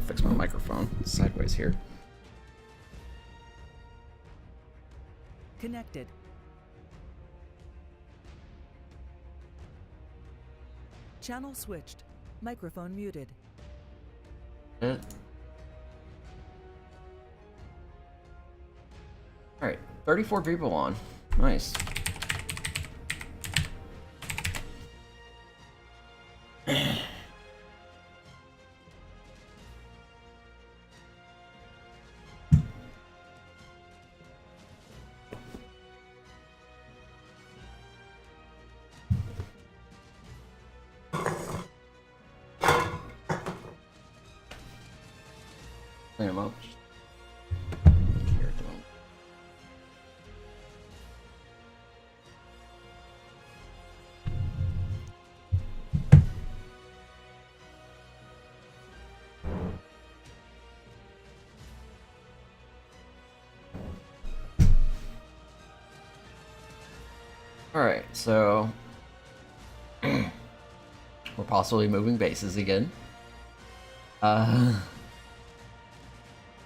fix my microphone. It's sideways here. Connected. Channel switched. Microphone muted. Alright, 34 people on. Nice. Clean them up. Alright, so we're possibly moving bases again.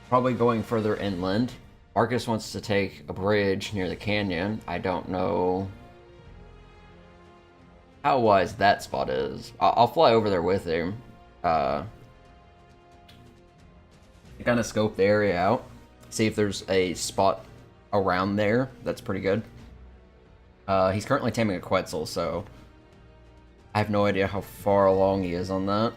Probably going further inland. Marcus wants to take a bridge near the canyon. I don't know how wise that spot is. I'll fly over there with him. Kind of scope the area out. See if there's a spot around there that's pretty good. He's currently taming a Quetzal, so I have no idea how far along he is on that.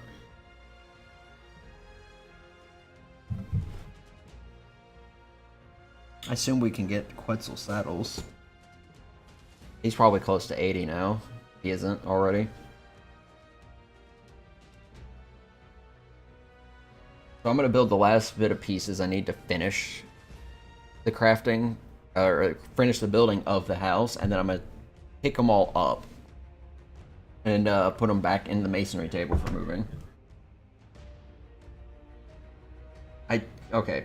I assume we can get Quetzal saddles. He's probably close to 80 now. If he isn't already. So I'm going to build the last bit of pieces I need to finish the crafting, or finish the building of the house, and then I'm going to pick them all up and put them back in the masonry table for moving. Okay.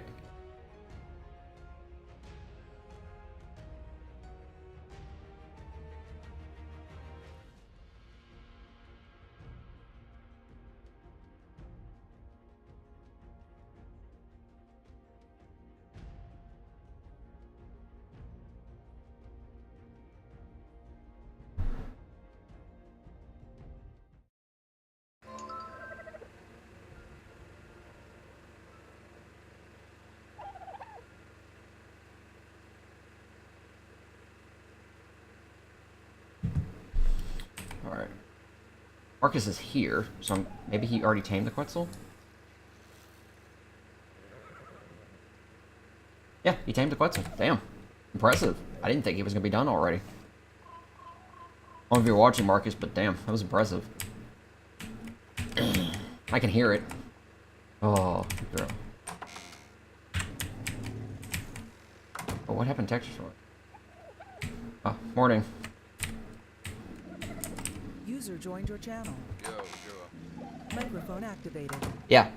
Alright. Marcus is here, so maybe he already tamed the Quetzal? Yeah, he tamed the Quetzal. Damn. Impressive. I didn't think he was going to be done already. I don't know if you're watching, Marcus, but damn, that was impressive. I can hear it. Oh, girl. Oh, what happened to texture sort? Oh, morning. User joined your channel. Yo. Microphone activated. Yeah.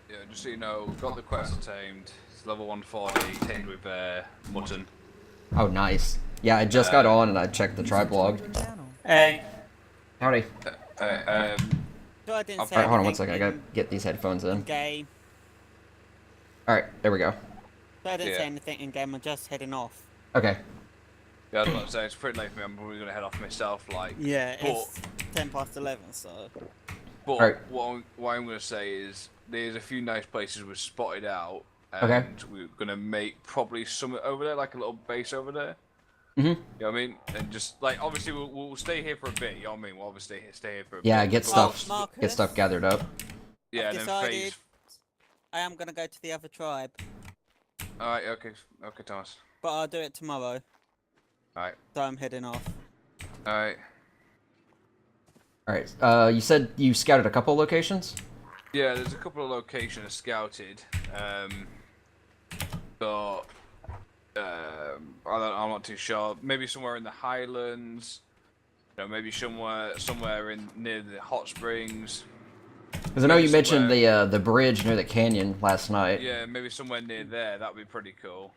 Yeah, just so you know, we've got the Quetzal tamed. It's level 140, tamed with mutton. Oh, nice. Yeah, I just got on and I checked the tribe log. Hey. Howdy. So I didn't say Alright, hold on one anything second. I gotta get these headphones in. game. Alright, there we go. So I didn't Yeah. say anything in game. I'm just heading off. Okay. Yeah, I was about to say, it's pretty late for me. I'm probably going to head off myself, like... Yeah, but, it's 10:11, so. But Alright. what I'm going to say is, there's a few nice places we've spotted out, and Okay. we're going to make probably something over there, like a little base over there. Mm-hmm. You know what I mean? And just, like, obviously we'll stay here for a bit, you know what I mean? We'll obviously stay here for a Yeah, bit. get but- stuff Marcus? gathered up. Yeah, I've and then decided phase... I am gonna go to the other tribe, Alright, okay, Thomas. but I'll do it tomorrow. Alright, So I'm heading off. alright. Alright, you said you scouted a couple locations? Yeah, there's a couple of locations scouted, but I'm not too sure. Maybe somewhere in the Highlands, you know, maybe somewhere in near the hot springs. Because I know Maybe you mentioned somewhere- the bridge near the canyon last night. Yeah, maybe somewhere near there. That'd be pretty cool.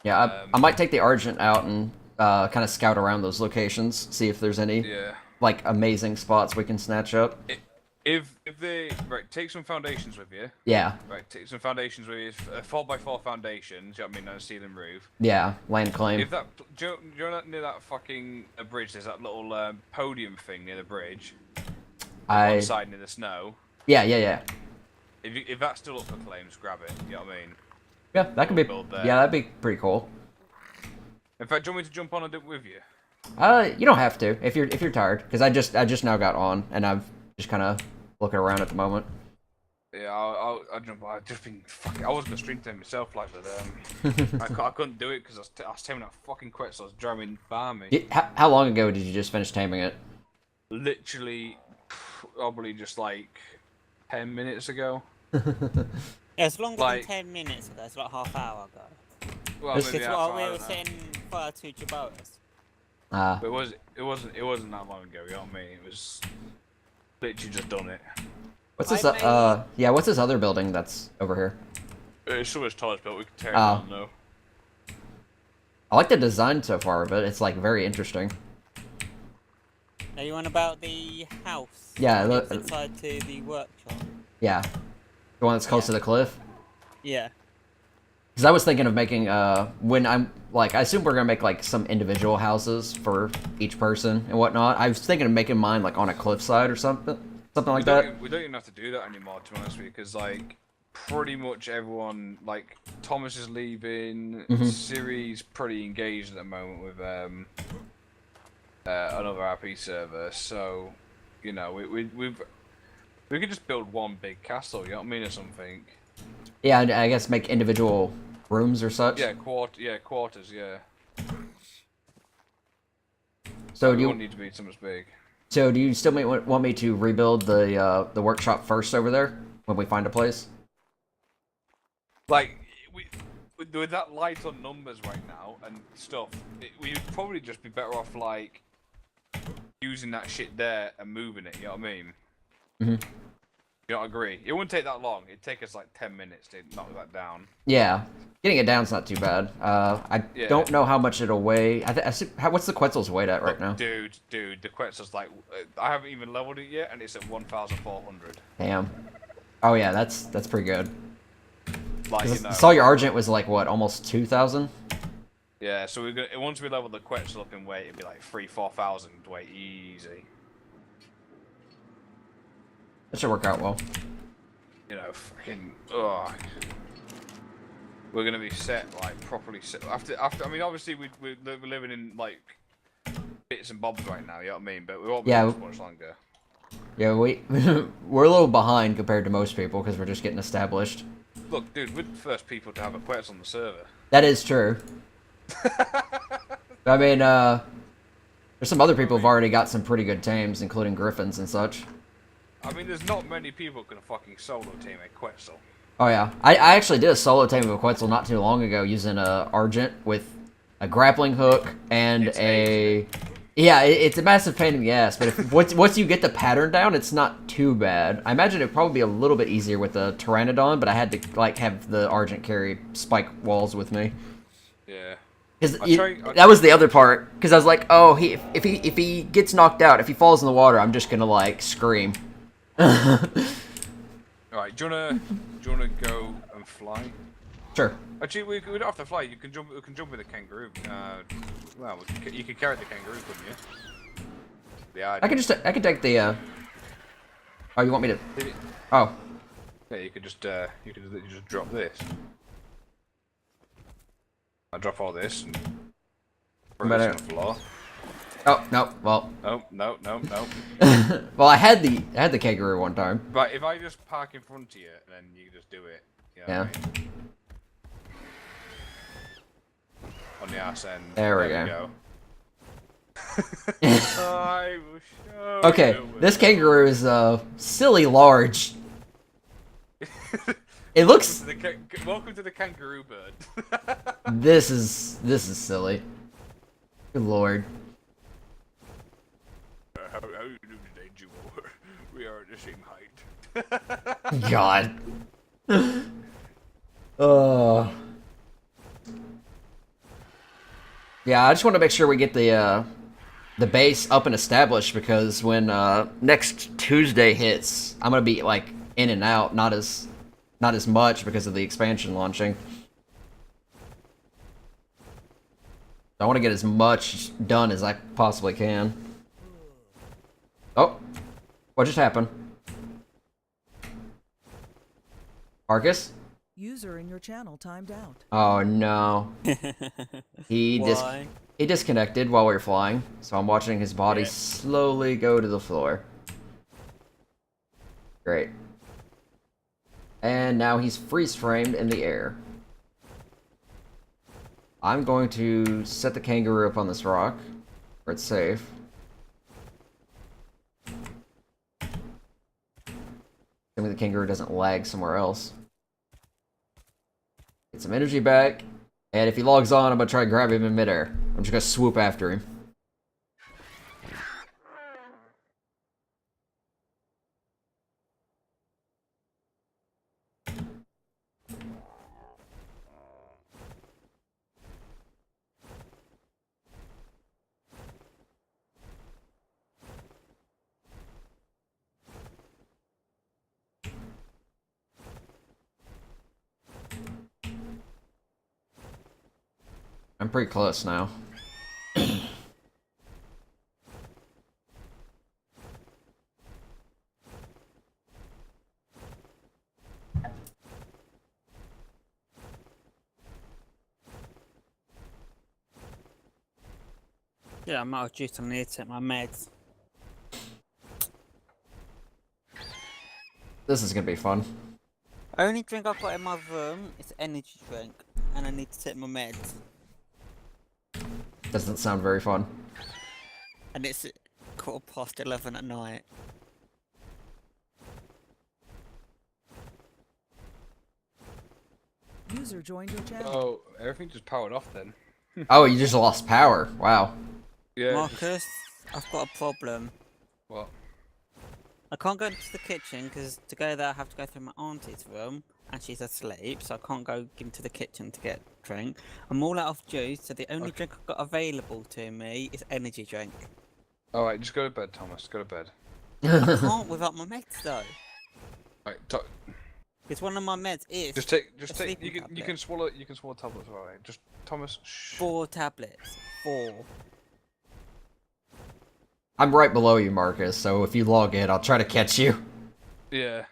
Yeah, I might take the Argent out and kind of scout around those locations, see if there's any Yeah. like amazing spots we can snatch up. If they take some foundations with you. Yeah. Right, take some foundations with you. 4x4 foundations. You know what I mean? On a ceiling roof. Yeah. Land claim. If that, do you know near that fucking bridge? There's that little podium thing near the bridge. On the side near the snow. Yeah, yeah, yeah. If that's still up for claims, grab it. You know what I mean? Yeah, that could be. Yeah, that'd be pretty cool. In fact, do you want me to jump on and do it with you? You don't have to if you're tired, because I just now got on and I've just kind of looking around at the moment. Yeah, I'll jump on. I've just been fucking. I was gonna stream to myself like, but I couldn't do it because I was taming that fucking quest. So I was driving by me. How long ago did you just finish taming it? Literally, probably just like 10 minutes ago. Yeah, it's longer Like- than 10 minutes ago. It's like half hour ago. Well, It's- maybe It's half while hour, we I were don't know. setting fire to Gibraltar's. But it wasn't that long ago. You know what I mean? It was literally just done it. What's this? I Yeah, what's this other building that's over here? It's so much taller, but we can tear it Oh. down though. I like the design so far of it. It's like very interesting. Are you on about the house? Yeah, The one look- that's inside to the workshop. Yeah, the one that's close to the cliff. Yeah. Because I was thinking of making when I'm like, I assume we're gonna make like some individual houses for each person and whatnot. I was thinking of making mine like on a cliffside or something like that. We don't even have to do that anymore, to be honest with you, because like pretty much everyone, like Thomas is leaving, Siri's pretty engaged at the moment with another RP server, so you know we could just build one big castle, you know what I mean, or something. Yeah, I guess make individual rooms or such. Yeah, quarters, yeah. So We do you won't need to be so much big. so do you still want me to rebuild the workshop first over there when we find a place? Like with that light on numbers right now and stuff, we'd probably just be better off like using that shit there and moving it. You know what I mean? Mm-hmm. You don't agree? It wouldn't take that long. It'd take us like 10 minutes to knock that down. Yeah, getting it down's not too bad. I Yeah. don't know how much it'll weigh. What's the Quetzal's weight at right now? Dude, the Quetzal's like I haven't even leveled it yet, and it's at 1,400. Damn. Oh yeah, that's pretty good. Like you know. I saw your Argent was like what, almost 2,000? Yeah, so we're gonna once we level the Quetzal up in weight, it'd be like 3,000-4,000 weight easy. That should work out well. You know, fucking. Ugh. We're gonna be set like properly set after. I mean, obviously we're living in like bits and bobs right now. You know what I mean? But we won't be Yeah. much longer. Yeah, we're a little behind compared to most people because we're just getting established. Look, dude, we're the first people to have a Quetzal on the server. That is true. I mean, there's some other people who've already got some pretty good tames, including Griffins and such. I mean, there's not many people gonna fucking solo team a Quetzal. Oh yeah, I actually did a solo tame of a Quetzal not too long ago using a Argent with a grappling hook and It's a... Yeah, it's a massive pain in the ass, but once you get the pattern down, it's not too bad. I imagine it'd probably be a little bit easier with the Pteranodon, but I had to like have the Argent carry spike walls with me. Yeah. Because I that was the other part. Because I was like, oh, if he gets knocked out, if he falls in the water, I'm just gonna like scream. Alright, do you wanna go and fly? Sure. Actually, we don't have to fly. You can jump. We can jump with a kangaroo. Well, you could carry the kangaroo, couldn't you? Yeah. I can take the. Oh, you want me to? Yeah, Oh. you could just drop this. I drop all this and throw this on the floor. Oh no. Well. No. Well, I had the kangaroo one time. But if I just park in front of you, then you can just do it. You know Yeah. what I mean? On the arse end. There we go. I will show Okay, you this it. kangaroo is silly large. It looks. Welcome to the kangaroo bird. This is silly. Good lord. How you doing today, Jewel? We are at the same height. God. Oh. Yeah, I just want to make sure we get the the base up and established, because when next Tuesday hits, I'm gonna be like in and out, not as much because of the expansion launching. I want to get as much done as I possibly can. Oh, what just happened? Marcus? User in your channel timed out. Oh no. He Why? he disconnected while we were flying, so I'm watching his body Yeah. slowly go to the floor. Great. And now he's freeze-framed in the air. I'm going to set the kangaroo up on this rock, where it's safe. Assuming the kangaroo doesn't lag somewhere else. Get some energy back, and if he logs on, I'm gonna try to grab him in midair. I'm just gonna swoop after him. I'm pretty close now. Yeah, I'm out of juice. I need to take my meds. This is gonna be fun. Only drink I've got in my room is energy drink, and I need to take my meds. Doesn't sound very fun. And it's 11:15 at night. User joined your channel. Oh, everything just powered off then. Oh, you just lost power. Wow. Yeah. Marcus, I've got a problem. What? I can't go into the kitchen because to go there I have to go through my auntie's room and she's asleep, so I can't go into the kitchen to get drink. I'm all out of juice, so the only drink I've got available to me is energy drink. Alright, just go to bed, Thomas. Go to bed. I can't without my meds though. Alright, Because one of my meds is just take. a sleeping You tablet. can swallow. You can swallow tablets. Alright, just Thomas. Shh. 4 tablets. 4. I'm right below you, Marcus, so if you log in, I'll try to catch you. Yeah.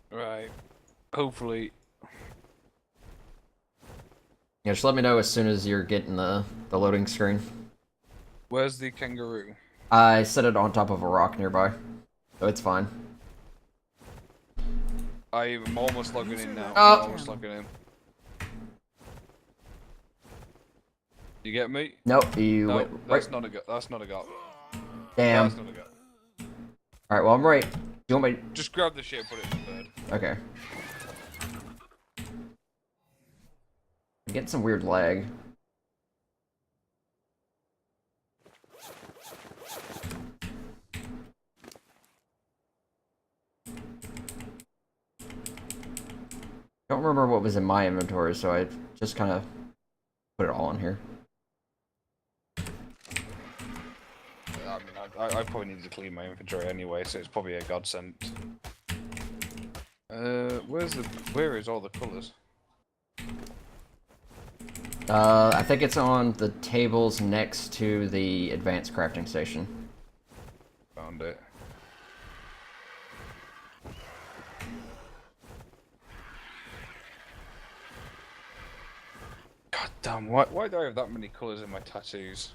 Right. Hopefully. Yeah, just let me know as soon as you're getting the loading screen. Where's the kangaroo? I set it on top of a rock nearby, so it's fine. I'm almost logging in now. Oh. I'm almost logging in. You get me? Nope, you No, went that's right. not a go. That's not a go. Damn. That's not a go. Alright, well, I'm right. Do you want me Just grab the shit, put it in the bed. Okay. I'm getting some weird lag. Don't remember what was in my inventory, so I just kind of put it all in here. I mean, I probably need to clean my inventory anyway, so it's probably a godsend. Where is all the colours? I think it's on the tables next to the advanced crafting station. Found it. God damn, why do I have that many colours in my tattoos?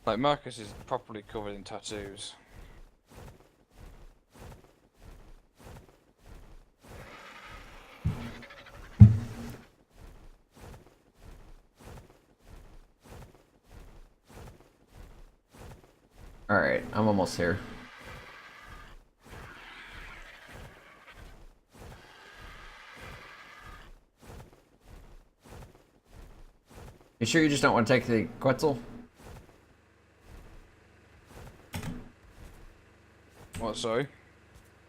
Like, Marcus is properly covered in tattoos. Alright, I'm almost here. You sure you just don't want to take the Quetzal? What, sorry?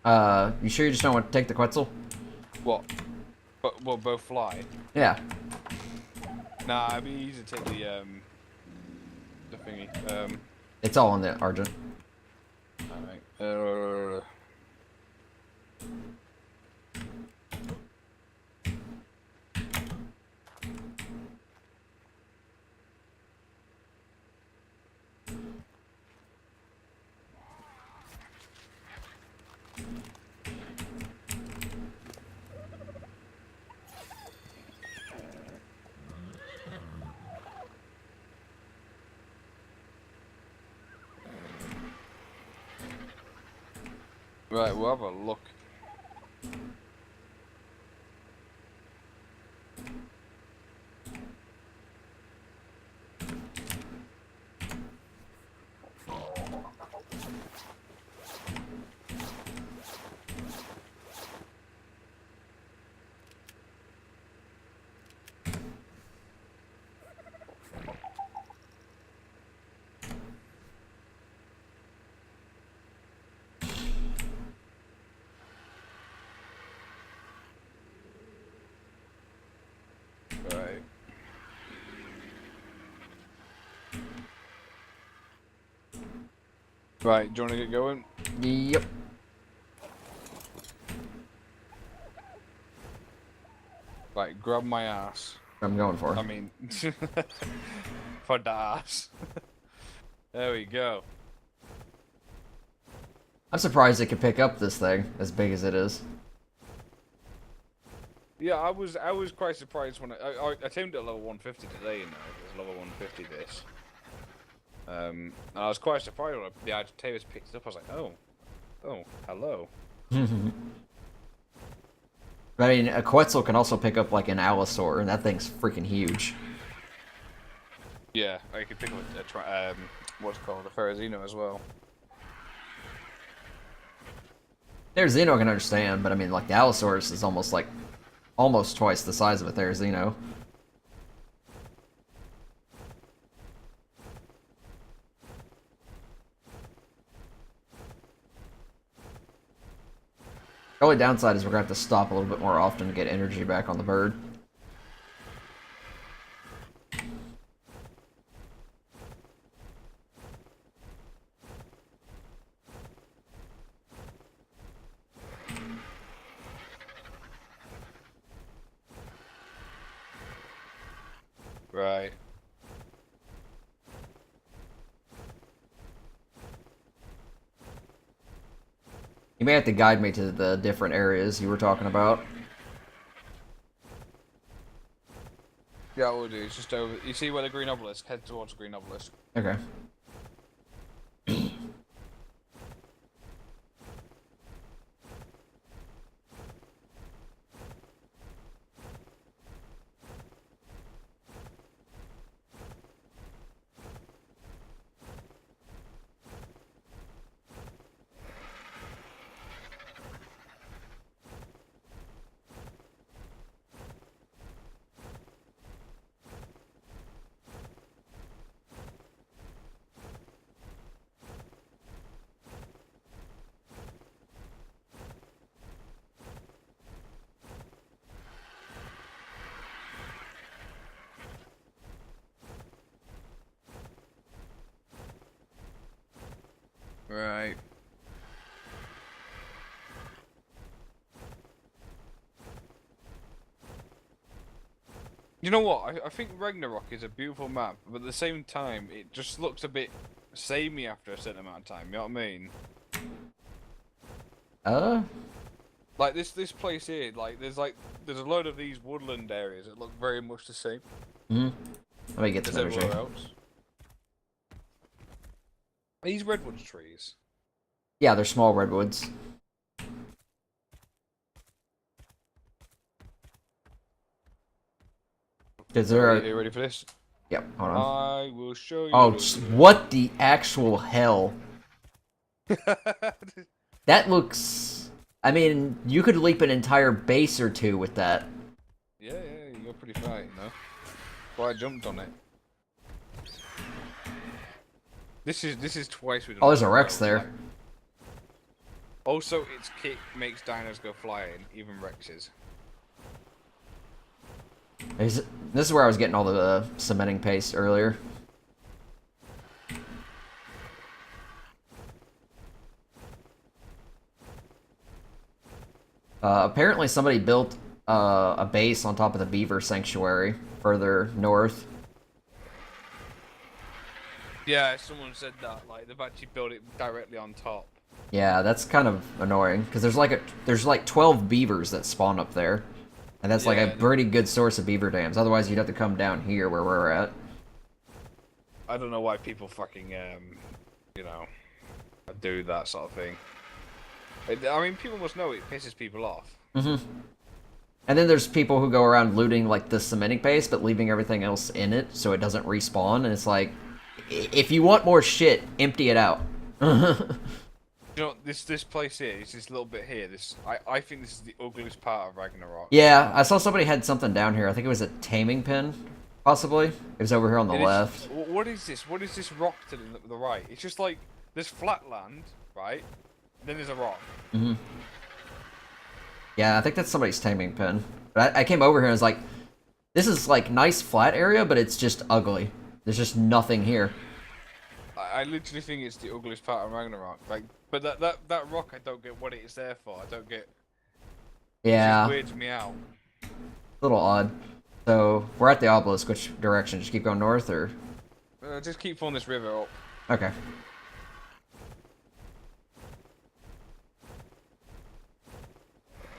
You sure you just don't want to take the Quetzal? What? But we'll both fly? Yeah. Nah, it'd be easy to take the thingy. It's all on the Argent. Alright. Right, we'll have a look. Right. Right, do you want to get going? Yep. Right, grab my ass. I'm going for I it. mean, for the ass. There we go. I'm surprised it could pick up this thing, as big as it is. Yeah, I was quite surprised when I tamed it at level 150 today. You know, it was level 150 this. And I was quite surprised when the agitators picked it up. I was like, oh, hello. I mean, a Quetzal can also pick up like an Allosaur, and that thing's freaking huge. Yeah, I could pick up what's it called, a Ferrazino as well. Therizino I can understand, but I mean, like the Allosaurus is almost twice the size of a Therizino. The only downside is we're gonna have to stop a little bit more often to get energy back on the bird. Right. You may have to guide me to the different areas you were talking about. Yeah, what we'll do is just over. You see where the green obelisk? Head towards the green obelisk. Okay. Right. You know what? I think Ragnarok is a beautiful map, but at the same time, it just looks a bit samey after a certain amount of time. You know what I mean? Like this place here, there's a load of these woodland areas that look very much the same Let me get as some energy. everywhere else. Are these redwood trees? Yeah, they're small redwoods. Is there Are you ready for this? Yep, hold on. I will show you. Oh, what the actual hell? That looks... I mean, you could leap an entire base or two with that. Yeah, you go pretty far, you know. Well, I jumped on it. This is twice we done. Oh, there's a that, Rex though, there. like- Also, its kick makes dinos go flying, even Rexes. This is where I was getting all the cementing paste earlier. Apparently somebody built a base on top of the beaver sanctuary further north. Yeah, someone said that. Like they've actually built it directly on top. Yeah, that's kind of annoying because there's like 12 beavers that spawn up there, and that's like a Yeah, pretty good source of beaver dams. Otherwise, you'd have to come down here where we're at. I don't know why people fucking you know, do that sort of thing. I mean, people must know it pisses people off. And then there's people who go around looting like the cementing paste, but leaving everything else in it so it doesn't respawn. And it's like, if you want more shit, empty it out. You know, this place here, it's this little bit here. I think this is the ugliest part of Ragnarok. Yeah, I saw somebody had something down here. I think it was a taming pen, possibly. It was over here on the left. What is this? What is this rock to the right? It's just like there's flat land, right? Then there's a rock. Yeah, I think that's somebody's taming pen. But I came over here and was like, this is like nice flat area, but it's just ugly. There's just nothing here. I literally think it's the ugliest part of Ragnarok. Like, but that rock, I don't get what it is there for. I don't get. Yeah, It a just weirds me out. little odd. So, we're at the obelisk. Which direction? Just keep going north, or? Just keep pulling this river up. Okay.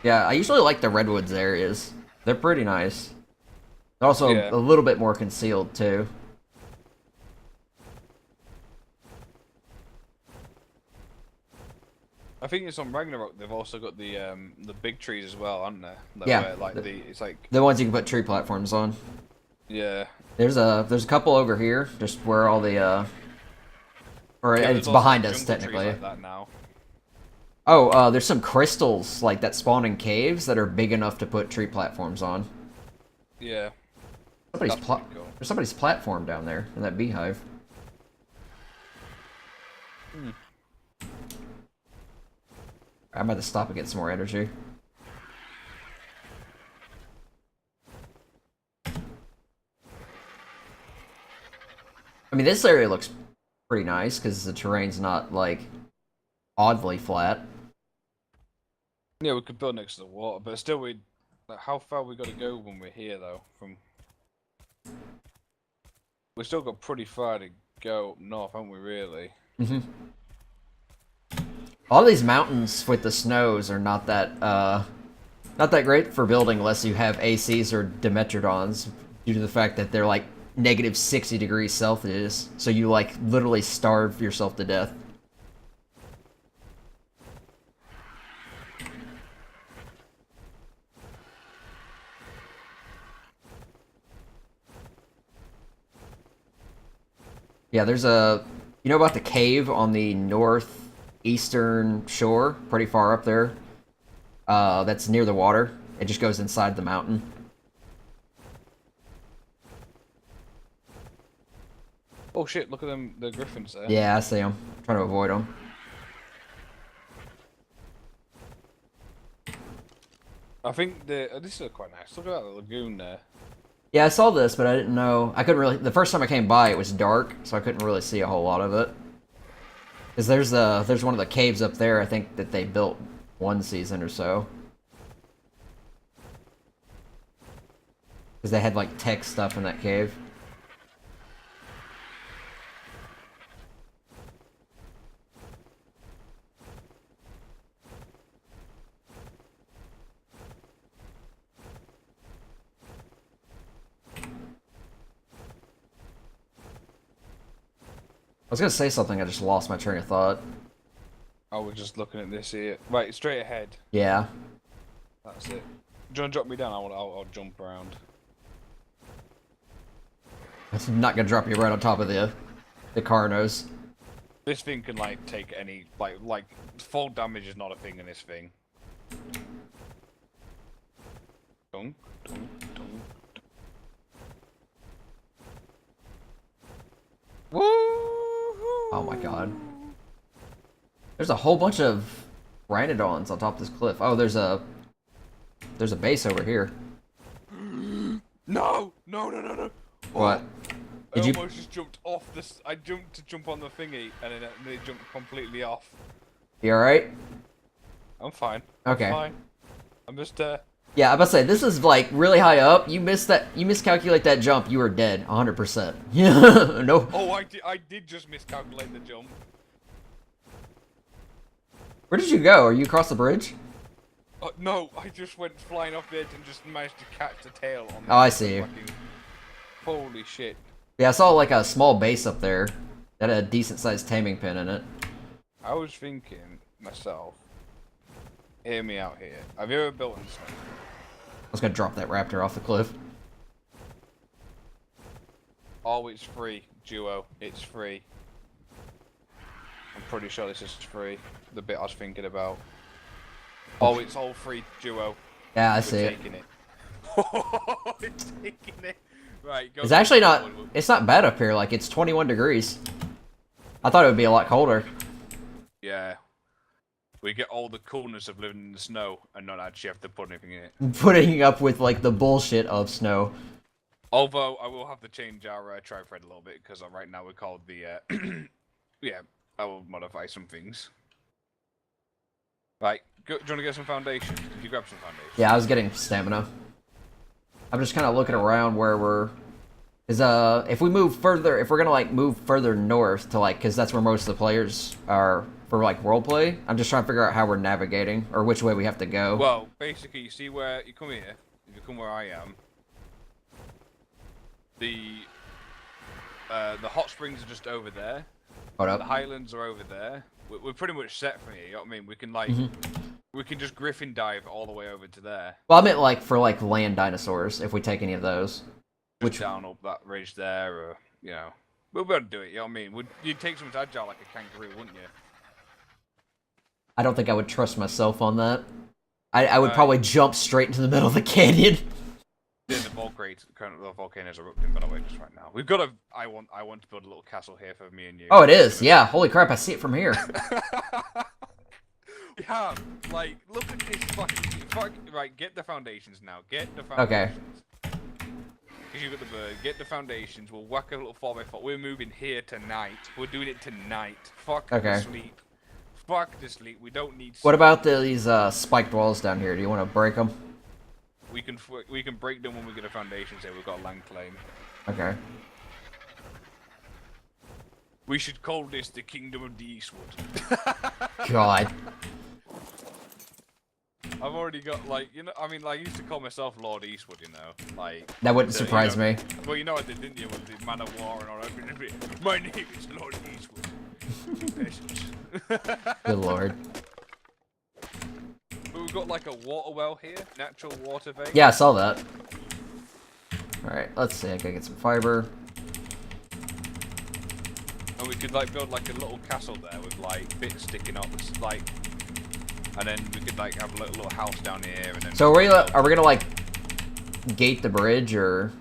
Yeah, I usually like the redwoods areas. They're pretty nice. They're also Yeah. a little bit more concealed, too. I think it's on Ragnarok. They've also got the big trees as well, aren't there? Yeah, Where, like it's like The ones you can put tree platforms on. yeah. There's a couple over here, just where all the or Yeah, it's there's also behind us jungle trees technically. like that now. Oh, there's some crystals like that spawn in caves that are big enough to put tree platforms on. Yeah. Somebody's That's pretty cool. There's somebody's platform down there in that beehive. I'm about to stop and get some more energy. I mean, this area looks pretty nice because the terrain's not like oddly flat. Yeah, we could build next to the water, but still, like, how far we got to go when we're here though? We still got pretty far to go up north, haven't we? Really? All these mountains with the snows are not that great for building unless you have ACs or Dimetrodons, due to the fact that they're like negative 60 degrees Celsius, so you like literally starve yourself to death. Yeah, there's you know about the cave on the northeastern shore, pretty far up there? That's near the water. It just goes inside the mountain. Oh shit! Look at them, the griffins there. Yeah, I see them. Trying to avoid them. I think this is quite nice. Look at that lagoon there. Yeah, I saw this, but I didn't know. I couldn't really. The first time I came by, it was dark, so I couldn't really see a whole lot of it. Because there's one of the caves up there, I think, that they built one season or so. Because they had, like, tech stuff in that cave. I was gonna say something, I just lost my train of thought. Oh, we're just looking at this here. Right, straight ahead. Yeah. That's it. Do you want to drop me down? I'll jump around. It's not gonna drop you right on top of the Carnos. This thing can like take any like fall damage is not a thing in this thing. Dunk, dunk, dunk. Woo! Oh my god. There's a whole bunch of Rhynodons on top of this cliff. Oh, there's a base over here. No! No, no, no, no! What? I Did you? almost just jumped off this. I jumped to jump on the thingy, and then they jumped completely off. You alright? I'm fine. Okay. I'm fine. I'm just Yeah, I was about to say, this is like really high up. You miscalculate that jump, you were dead, 100%. Yeah, no. Oh, I did just miscalculate the jump. Where did you go? Are you across the bridge? No, I just went flying off the edge and just managed to catch the tail on the Oh, I see. fucking... Holy shit. Yeah, I saw like a small base up there that had a decent sized taming pin in it. I was thinking myself, hear me out here. Have you ever built in snow? I was gonna drop that raptor off the cliff. Oh, it's free, Duo. It's free. I'm pretty sure this is free. The bit I was thinking about. Oh, it's all free, Duo. Yeah, I We're see it. taking it. It's taking it. Right, go. It's actually not. It's not bad up here. Like, it's 21 degrees. I thought it would be a lot colder. Yeah. We get all the coolness of living in the snow and not actually have to put anything in it. Putting up with like the bullshit of snow. Although I will have to change our tri-thread a little bit because right now we're called the. Yeah, I will modify some things. Right, do you want to get some foundation? Did you grab some foundation? Yeah, I was getting stamina. I'm just kind of looking around where we're. Is if we move further, if we're gonna like move further north to like, because that's where most of the players are for like roleplay. I'm just trying to figure out how we're navigating or which way we have to go. Well, basically, you see where you come here. If you come where I am, the hot springs are just over there. Hold The up. highlands are over there. We're pretty much set from here. You know what I mean? We can like, we can just griffin dive all the way over to there. Well, I meant like for like land dinosaurs, if we take any of those. Which down up that ridge there, or you know, we'll be able to do it. You know what I mean? You'd take something agile like a kangaroo, wouldn't you? I don't think I would trust myself on that. I would probably jump straight into the middle of the canyon. Yeah, the volcanoes are erupting by the way just right now. We've got a. I want to build a little castle here for me and you. Oh, it is. Yeah. Holy crap! I see it from here. Yeah, like look at this fucking. Right, get the foundations now. Get the foundations. Okay. Because you've got the bird, get the foundations, we'll whack a little 4x4. We're moving here tonight. We're doing it tonight. Fuck the sleep. Fuck the sleep. We don't need sleep. What about these spiked walls down here? Do you want to break them? We can break them when we get a foundation, say we've got a land claim. Okay. We should call this the Kingdom of the Eastwood. God. I've already got, like, you know, I mean, like, I used to call myself Lord Eastwood, you know, like... That wouldn't surprise me. Well, you know I did, didn't you, with the Man of War and all that. My name is Lord Eastwood. Peasants. Good lord. But we've got, like, a water well here, natural water vein. Yeah, I saw that. Alright, let's see. I gotta get some fiber. And we could, like, build, like, a little castle there with, like, bits sticking up, like... And then we could like have a little house down here, and then. So are we gonna like gate the bridge or?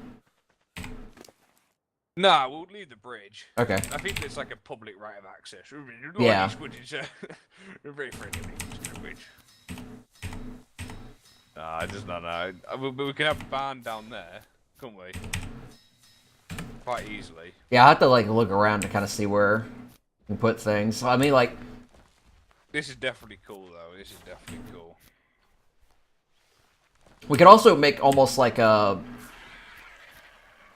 Nah, we'll leave the bridge. Okay. I think it's like a public right of access. Yeah. We're very friendly to the bridge. Nah, I just don't know. But we can have a barn down there, can't we? Quite easily. Yeah, I have to like look around to kind of see where and put things. So, I mean, like, This is definitely cool, though. This is definitely cool. we could also make almost like a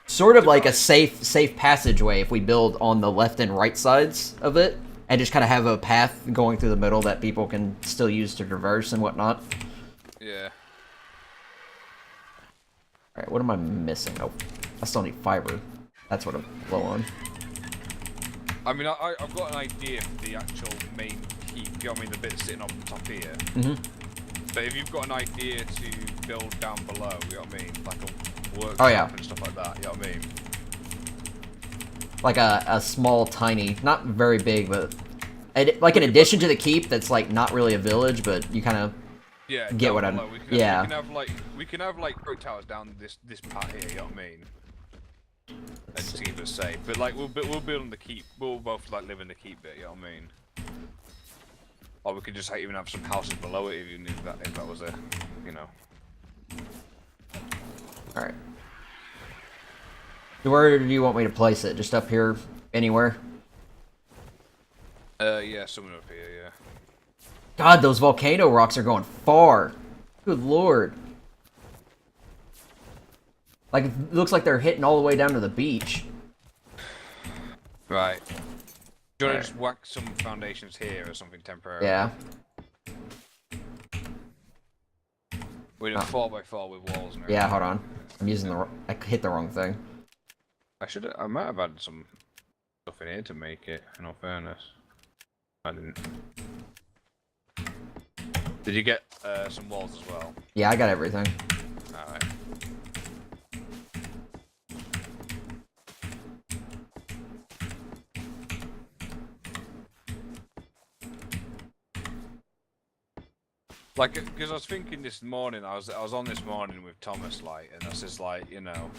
sort of like a safe passageway if we build on the left and right sides of it, and just kind of have a path going through the middle that people can still use to traverse and whatnot. Yeah. All right, what am I missing? Oh, I still need fiber. That's what I'm low on. I mean, I've got an idea for the actual main keep. You know what I mean? The bit sitting on the top here. Mm-hmm. But if you've got an idea to build down below, you know what I mean? Like a workshop Oh, yeah. and stuff like that, you know what I mean? Like a small, tiny, not very big, but like an addition to the keep that's like not really a village, but you kind of Yeah, get down what I'm. below. Yeah. We can have like brick towers down this part here, you know what I mean? And just keep it safe. But like we'll build on the keep. We'll both like live in the keep bit, you know what I mean? Or we could just even have some houses below it, even if that was a, you know. All right. So where do you want me to place it? Just up here, anywhere? Yeah, somewhere up here, yeah. God, those volcano rocks are going far. Good lord. Like, it looks like they're hitting all the way down to the beach. Right. Do you want to just whack some foundations here or something temporary? Yeah. We need a 4x4 with walls and everything. Yeah, hold on. I'm using I hit the wrong thing. I might have added some stuff in here to make it, in all fairness. I didn't. Did you get some walls as well? Yeah, I got everything. Alright. Like, because I was thinking this morning, I was on this morning with Thomas, like, and I was just like, you know,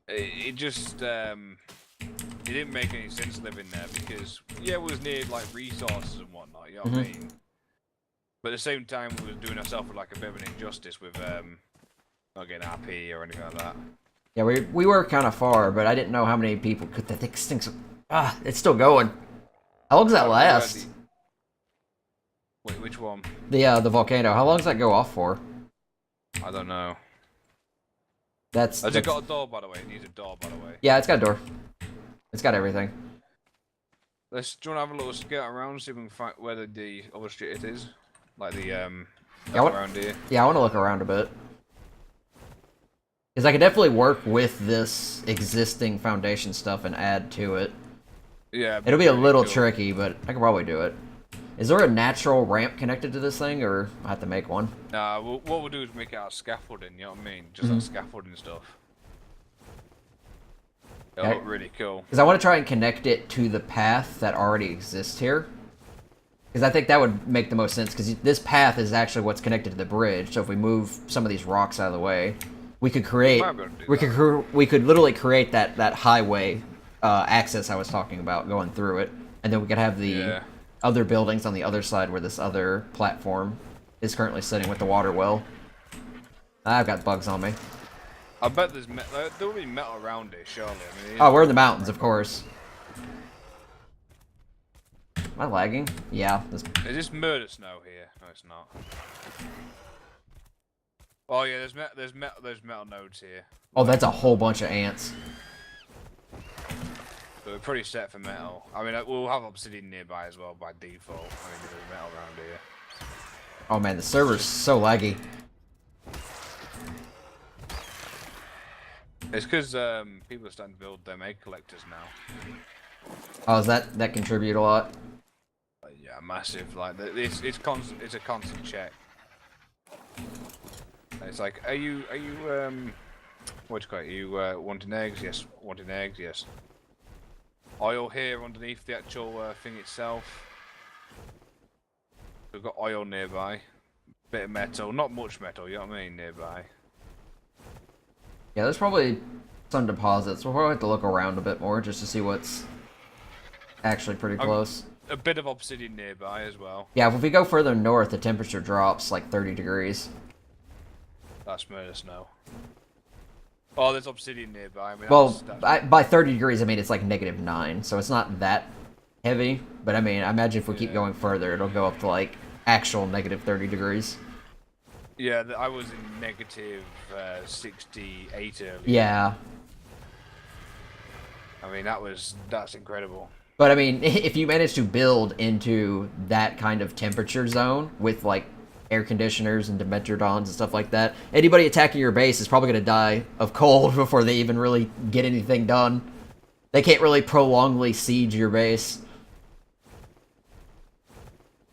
it just it didn't make any sense living there because yeah, it was near like resources and whatnot, you know what I mean? But at the same time, we were doing ourselves like a bit of an injustice with not getting RP or anything like that. Yeah, we were kind of far, but I didn't know how many people could. That thing stinks. Ah, it's still going. How long does that last? Wait, which one? The volcano. How long does that go off for? I don't know. Has it got a door, by the way? It needs a door, by the way. Yeah, it's got a door. It's got everything. Do you want to have a little scout around, see if we can find where the other street it is? Like the, around here. Yeah, I want to look around a bit. Because I could definitely work with this existing foundation stuff and add to it. Yeah. It'll be a little tricky, but I can probably do it. Is there a natural ramp connected to this thing, or I have to make one? Nah, what we'll do is make it out of scaffolding, you know what I mean? Just like scaffolding stuff. It'll look really cool. Because I want to try and connect it to the path that already exists here. Because I think that would make the most sense, because this path is actually what's connected to the bridge, so if we move some of these rocks out of the way, we could create... We could literally create that highway access I was talking about going through it, and then we could have the other buildings on the other side where this other platform is currently sitting with the water well. I've got bugs on me. I bet there will be metal around it, surely. I mean, we're in the mountains, of course. Am I lagging? Yeah. Is this murder snow here? No, it's not. Oh yeah, there's metal nodes here. Oh, that's a whole bunch of ants. But we're pretty set for metal. I mean, we'll have obsidian nearby as well by default. I mean, there's metal around here. Oh man, the server's so laggy. It's because people are starting to build them egg collectors now. Oh, does that contribute a lot? Yeah, massive. Like it's constant. It's a constant check. It's like, are you what do you call it? Are you wanting eggs? Yes. Wanting eggs? Yes. Oil here underneath the actual thing itself. We've got oil nearby. Bit of metal, not much metal. You know what I mean? Nearby. Yeah, there's probably some deposits. We'll probably have to look around a bit more just to see what's actually pretty close. A bit of obsidian nearby as well. Yeah, if we go further north, the temperature drops like 30 degrees. That's murder snow. Oh, there's obsidian nearby. I mean, Well, by 30 degrees, I mean it's like -9, so it's not that heavy, but I mean, I imagine if we keep going further, it'll go up to like actual negative 30 degrees. Yeah, I was in negative 68 earlier. Yeah. I mean, that's incredible. But I mean, if you manage to build into that kind of temperature zone with like air conditioners and Dimetrodons and stuff like that, anybody attacking your base is probably going to die of cold before they even really get anything done. They can't really prolongly siege your base.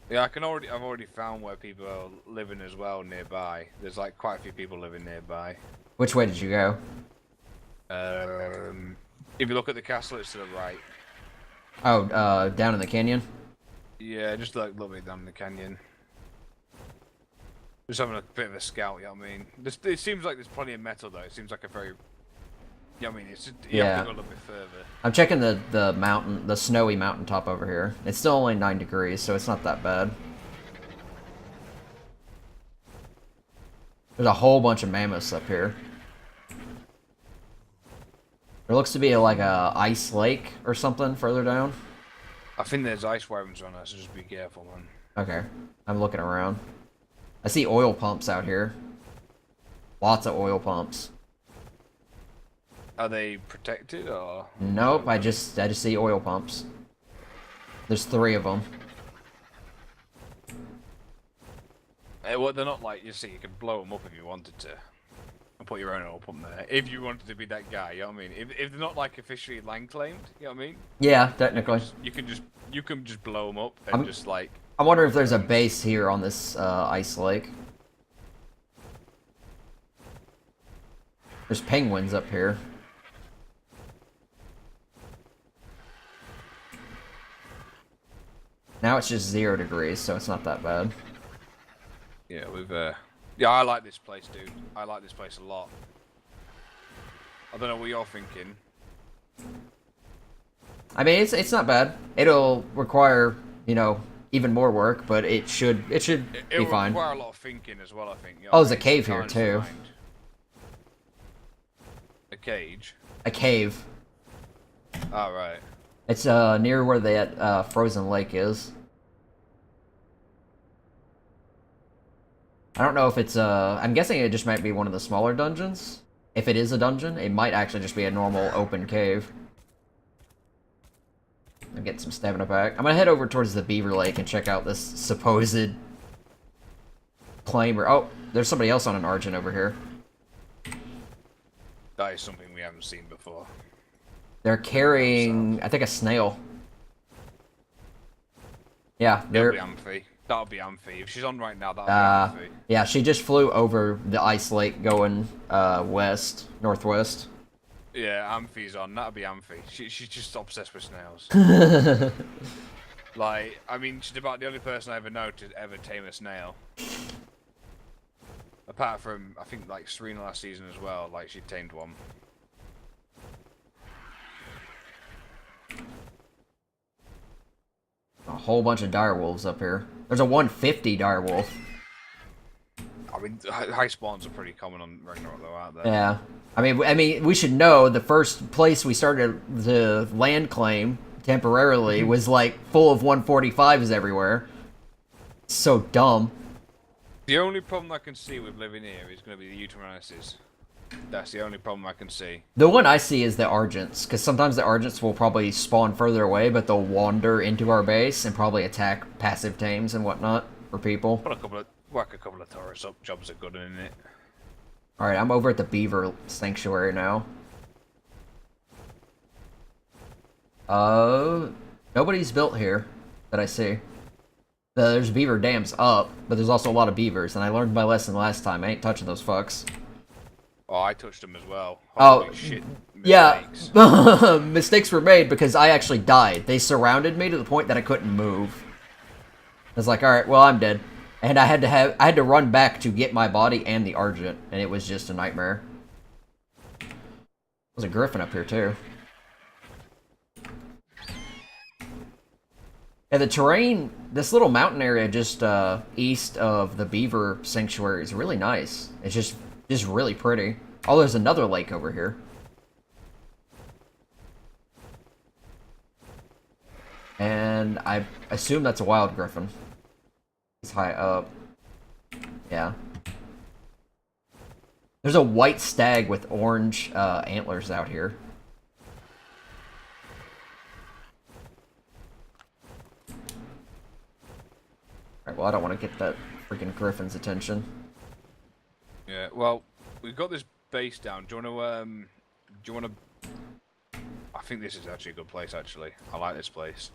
Yeah, I've already found where people are living as well nearby. There's like quite a few people living nearby. Which way did you go? If you look at the castle, it's to the right. Oh, down in the canyon? Yeah, just like a little bit down in the canyon. Just having a bit of a scout, you know what I mean? It seems like there's plenty of metal though. It seems like a very... You know what I mean? It's just, you have to go a little bit further. I'm checking the mountain, the snowy mountaintop over here. It's still only 9 degrees, so it's not that bad. There's a whole bunch of mammoths up here. There looks to be like a ice lake or something further down. I think there's ice wyverns on us, so just be careful, man. Okay, I'm looking around. I see oil pumps out here. Lots of oil pumps. Are they protected or? Nope, I just see oil pumps. There's 3 of them. Well, they're not like, you see, you could blow them up if you wanted to. And put your own oil pump there. If you wanted to be that guy, you know what I mean? If they're not like officially land claimed, you know what I mean? Yeah, technically. You can just blow them up and just like... I wonder if there's a base here on this ice lake. There's penguins up here. Now it's just 0 degrees, so it's not that bad. Yeah, yeah, I like this place, dude. I like this place a lot. I don't know what you're thinking. I mean, it's not bad. It'll require, you know, even more work, but it should be fine. It'll require a lot of thinking as well, I think. You know Oh, there's a what I mean? cave here Time to too. find. A cage? A cave. Oh, right. It's near where that frozen lake is. I don't know if it's I'm guessing it just might be one of the smaller dungeons. If it is a dungeon, it might actually just be a normal open cave. I'm getting some stamina back. I'm gonna head over towards the Beaver Lake and check out this supposed claimer. Oh, there's somebody else on an Argent over here. That is something we haven't seen before. They're carrying, I think, a snail. Yeah, That'll they're... be Amphi. That'll be Amphi. If she's on right now, that'll be Amphi. Yeah, she just flew over the ice lake going northwest. Yeah, Amphi's on. That'll be Amphi. She's just obsessed with snails. Like, I mean, she's about the only person I ever know to ever tame a snail. Apart from, I think, like, Serena last season as well. Like, she tamed one. A whole bunch of direwolves up here. There's a 150 direwolf. I mean, high spawns are pretty common on Ragnarok, though, aren't they? Yeah. I mean, we should know the first place we started the land claim temporarily was like full of 145s everywhere. So dumb. The only problem I can see with living here is going to be the Uteranises. That's the only problem I can see. The one I see is the Argents, because sometimes the Argents will probably spawn further away, but they'll wander into our base and probably attack passive tames and whatnot for people. Work a couple of Taurus up jobs are good in it. Alright, I'm over at the Beaver Sanctuary now. Nobody's built here that I see. There's beaver dams up, but there's also a lot of beavers, and I learned my lesson last time. I ain't touching those fucks. Oh, I touched them as well. Oh, Holy shit. Mistakes. Mistakes were made because I actually died. They surrounded me to the point that I couldn't move. I was like, alright, well, I'm dead. And I had to run back to get my body and the Argent, and it was just a nightmare. There's a Griffin up here, too. Yeah, the terrain, this little mountain area just east of the Beaver Sanctuary is really nice. It's just really pretty. Oh, there's another lake over here. And and I assume that's a wild griffin. He's high up. Yeah. There's a white stag with orange antlers out here. Alright, well, I don't want to get that freaking griffin's attention. Yeah, well, we've got this base down. Do you want to... I think this is actually a good place, actually. I like this place.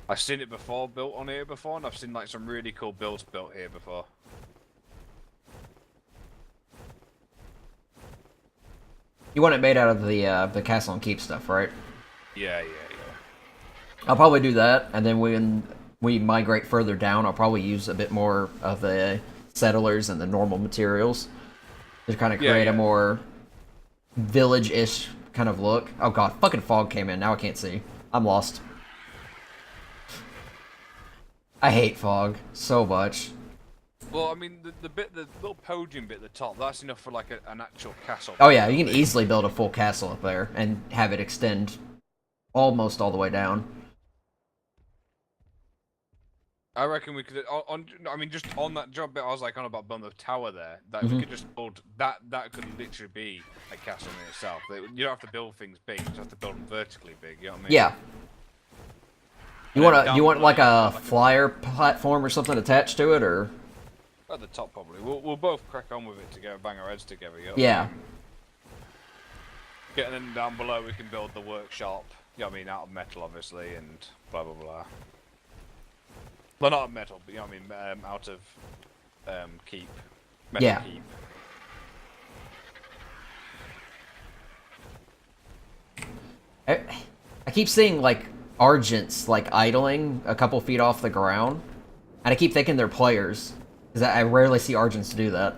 I've seen it before, built on here before, and I've seen like some really cool builds built here before. You want it made out of the castle and keep stuff, right? Yeah. I'll probably do that, and then when we migrate further down, I'll probably use a bit more of the settlers and the normal materials to kind of create a more village-ish kind of look. Oh god, fucking fog came in. Now I can't see. I'm lost. I hate fog so much. Well, I mean, the little podium bit at the top, that's enough for like an actual castle. Oh yeah, you can easily build a full castle up there and have it extend almost all the way down. I reckon we could. I mean, just on that job bit, I was like on about building the tower there. That we could just build that. That could literally be a castle in itself. You don't have to build things big. You just have to build them vertically big. You know what I mean? Yeah. You want like a flyer platform or something attached to it, or? At the top, probably. We'll both crack on with it together, bang our heads together. You know Yeah. what I mean? Getting then down below, we can build the workshop. You know what I mean? Out of metal, obviously, and blah blah blah. Well, not metal, but you know what I mean, out of keep. Metal keep. I keep seeing like Argents like idling a couple feet off the ground, and I keep thinking they're players because I rarely see Argents do that.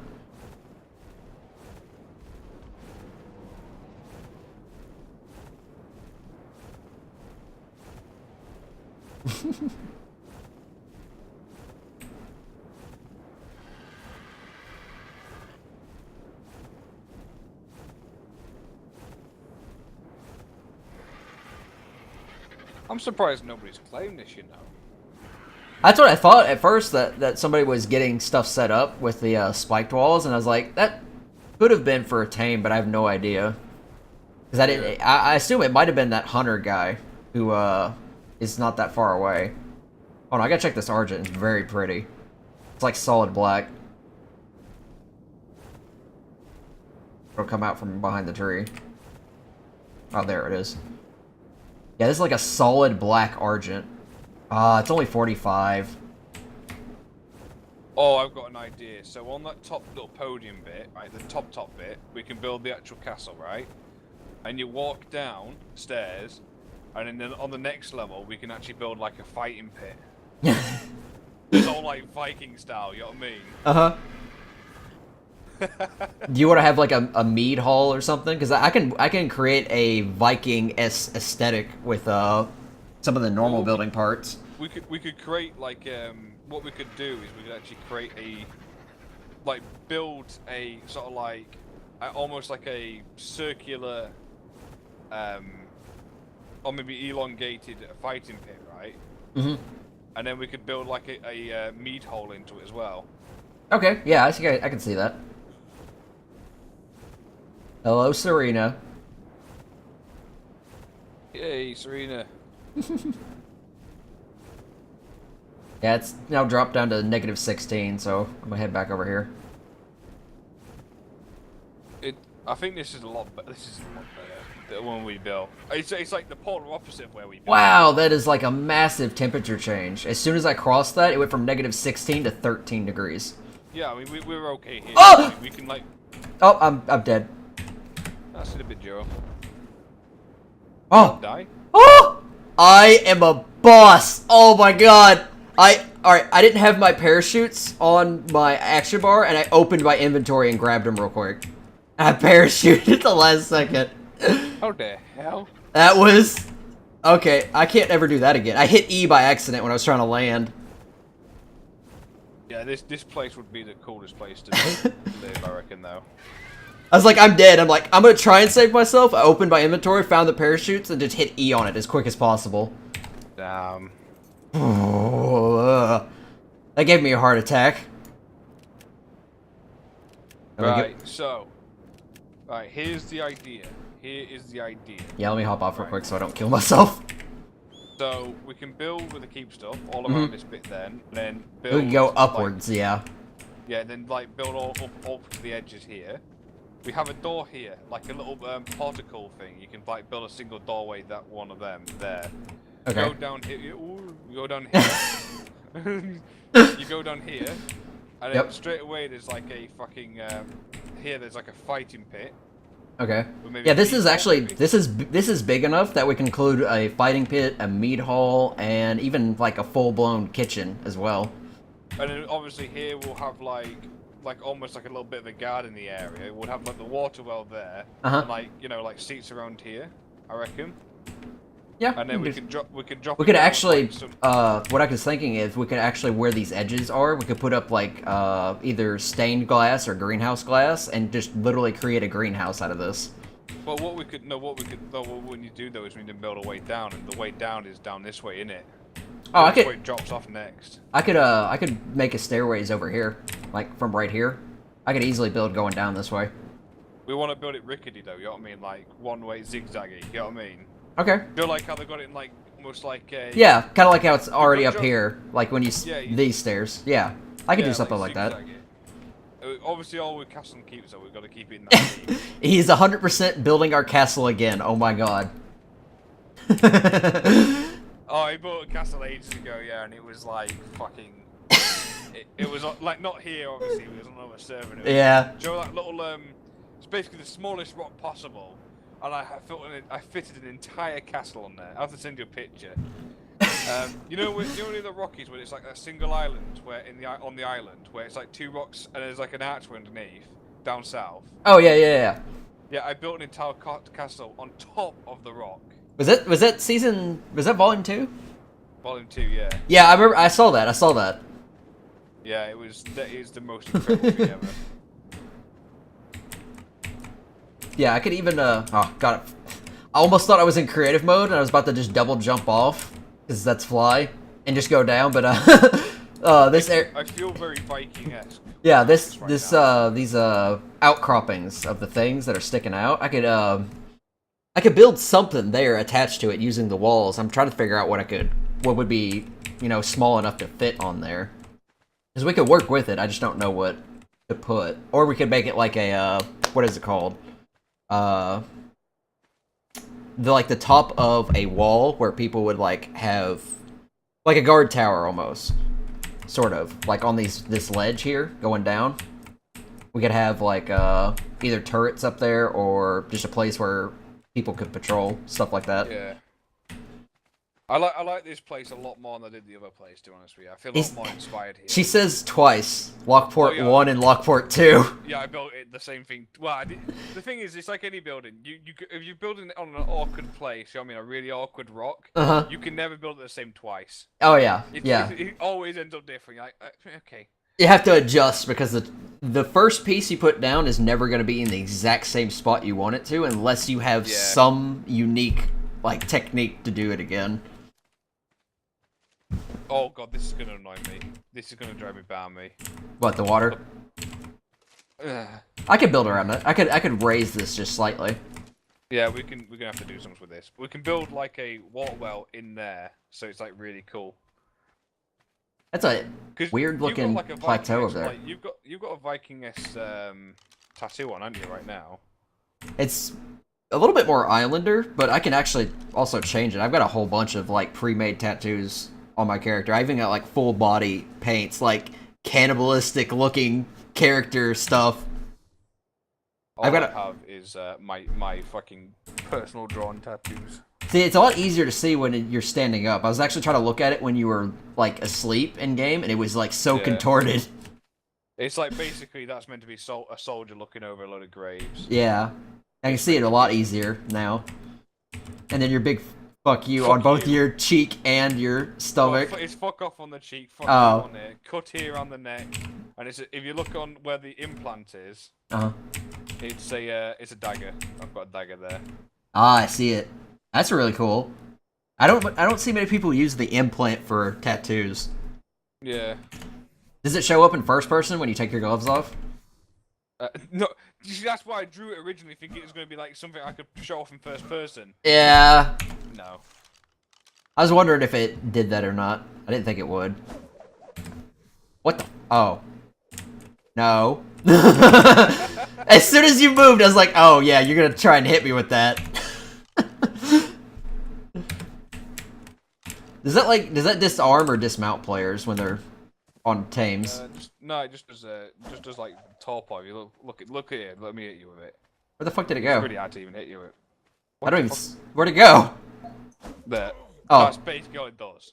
I'm surprised nobody's claimed this, you know. That's what I thought at first, that somebody was getting stuff set up with the spiked walls, and I was like, that could have been for a tame, but I have no idea. Because I didn't. I assume it might have been that hunter guy who is not that far away. Oh no, I gotta check this Argent. It's very pretty. It's like solid black. It'll come out from behind the tree. Oh, there it is. Yeah, this is like a solid black Argent. It's only 45. Oh, I've got an idea. So on that top little podium bit, right, the top bit, we can build the actual castle, right? And you walk down stairs, and then on the next level, we can actually build like a fighting pit. It's all like Viking style, you know what I mean? Uh-huh. Do you want to have like a mead hall or something? Because I can create a Viking aesthetic with some of the normal building parts. We could create like what we could do is we could actually create build a sort of like almost like a circular or maybe elongated fighting pit, right? Mm-hmm. And then we could build like a mead hole into it as well. Okay, yeah, I think I can see that. Hello, Serena. Yay, Serena. Yeah, it's now dropped down to -16, so I'm gonna head back over here. I think this is a lot better. This is a lot better than when we built. It's like the polar opposite of where we built. Wow, that is like a massive temperature change. As soon as I crossed that, it went from -16 to 13 degrees. Yeah, I mean we're okay here. Oh! We can like. Oh, I'm dead. That's a bit Joe. Oh! Die. Oh! I am a boss! Oh my god! Alright, I didn't have my parachutes on my action bar, and I opened my inventory and grabbed them real quick. I parachuted at the last second. How the hell? That was... Okay, I can't ever do that again. I hit E by accident when I was trying to land. Yeah, this place would be the coolest place to live, I reckon, though. I was like, I'm dead. I'm like, I'm gonna try and save myself. I opened my inventory, found the parachutes, and just hit E on it as quick as possible. Damn. That gave me a heart attack. Right, so. Right, here's the idea. Here is the idea. Yeah, let me hop off real quick so I don't kill myself. So, we can build with the keep stuff all around this bit then. Then build. We can go like, upwards, yeah. yeah, then like build all up to the edges here. We have a door here, like a little particle thing. You can like build a single doorway, that one of them there. Okay. Go down here. You go down here. You go down here, and then straight away there's like a fucking here. There's like a fighting pit. Okay. Yeah, this is actually this is big enough that we can include a fighting pit, a meat hall, and even like a full-blown kitchen as well. And then obviously here we'll have like almost like a little bit of a garden in the area. We'll have like the water well there, and like like seats around here. I reckon. Yeah. And then we could drop. We could actually. Like, some... what I was thinking is we could actually, where these edges are, we could put up like either stained glass or greenhouse glass, and just literally create a greenhouse out of this. Well, what we could what we need to do though is we need to build a way down, and the way down is down this way, innit? Oh, I This could. way drops off next. I could make a stairways over here, like from right here. I could easily build going down this way. We want to build it rickety though. You know what I mean? Like one way zigzaggy. You know what I mean? Okay. Feel like how they got it in like almost like a. Yeah, kind of like how it's already up here, like when you Yeah, these stairs. Yeah, I could do something like that. Obviously, all with castle and keep, so we've got to keep it in that theme. He's 100% building our castle again. Oh my god. Oh, he built a castle ages ago, yeah, and it was like fucking. It was like not here, obviously. It was on another server. And it was, Yeah. Do you know that little It's basically the smallest rock possible, and I fitted an entire castle on there. I have to send you a picture. You know the Rockies where it's like a single island where on the island where it's like two rocks and there's like an archway underneath down south. Oh yeah, yeah, yeah. Yeah, I built an entire castle on top of the rock. Was that volume 2? Volume 2, yeah. Yeah, I remember. I saw that. Yeah, that is the most incredible thing ever. Yeah, I could even oh god, I almost thought I was in creative mode and I was about to just double jump off because that's fly and just go down, but I feel very Viking-esque. Yeah, these outcroppings of the things that are sticking out. I could build something there attached to it using the walls. I'm trying to figure out what would be, small enough to fit on there. Because we could work with it, I just don't know what to put. Or we could make it like a, what is it called? The top of a wall where people would have like a guard tower almost. Sort of. Like on this ledge here going down. We could have either turrets up there or just a place where people could patrol, stuff like that. Yeah. I like this place a lot more than I did the other place, to be honest with you. I feel a lot more inspired here. She says twice. Lockport 1 and Lockport 2. Yeah, I built it the same thing. Well, the thing is, it's like any building. If you're building it on an awkward place, a really awkward rock, you can never build it the same twice. Oh yeah, It always ends up different. You're like, okay. You have to adjust because the first piece you put down is never going to be in the exact same spot you want it to unless you have some unique technique to do it again. Oh god, this is gonna annoy me. This is gonna drive me balmy. What, the water? I could build around it. I could raise this just slightly. Yeah, we're gonna have to do something with this. We can build a water well in there, so it's really cool. That's a weird looking plateau over there. You've got a Viking-esque tattoo on, haven't you, right now? It's a little bit more Islander, but I can actually also change it. I've got a whole bunch of pre-made tattoos on my character. I even got full body paints, cannibalistic looking character stuff. All I have is my fucking personal drawn tattoos. See, it's a lot easier to see when you're standing up. I was actually trying to look at it when you were asleep in game, and it was so contorted. It's basically that's meant to be a soldier looking over a load of graves. Yeah, I can see it a lot easier now. And then your big fuck you on both your cheek and your stomach. It's fuck off on the cheek, fuck off on it, cut here on the neck, and if you look on where the implant is, it's a dagger. I've got a dagger there. Ah, I see it. That's really cool. I don't see many people use the implant for tattoos. Yeah. Does it show up in first person when you take your gloves off? No, you see, that's why I drew it originally, thinking it was going to be like something I could show off in first person. Yeah. No. I was wondering if it did that or not. I didn't think it would. What the? Oh. No. As soon as you moved, I was like, oh yeah, you're gonna try and hit me with that. Does that disarm or dismount players when they're on tames? No, it just does like torpor. You look at it. Let me hit you with it. Where the fuck did it It's go? really hard to even hit you with. I don't even. Where'd it go? There. Oh. That's basically all it does.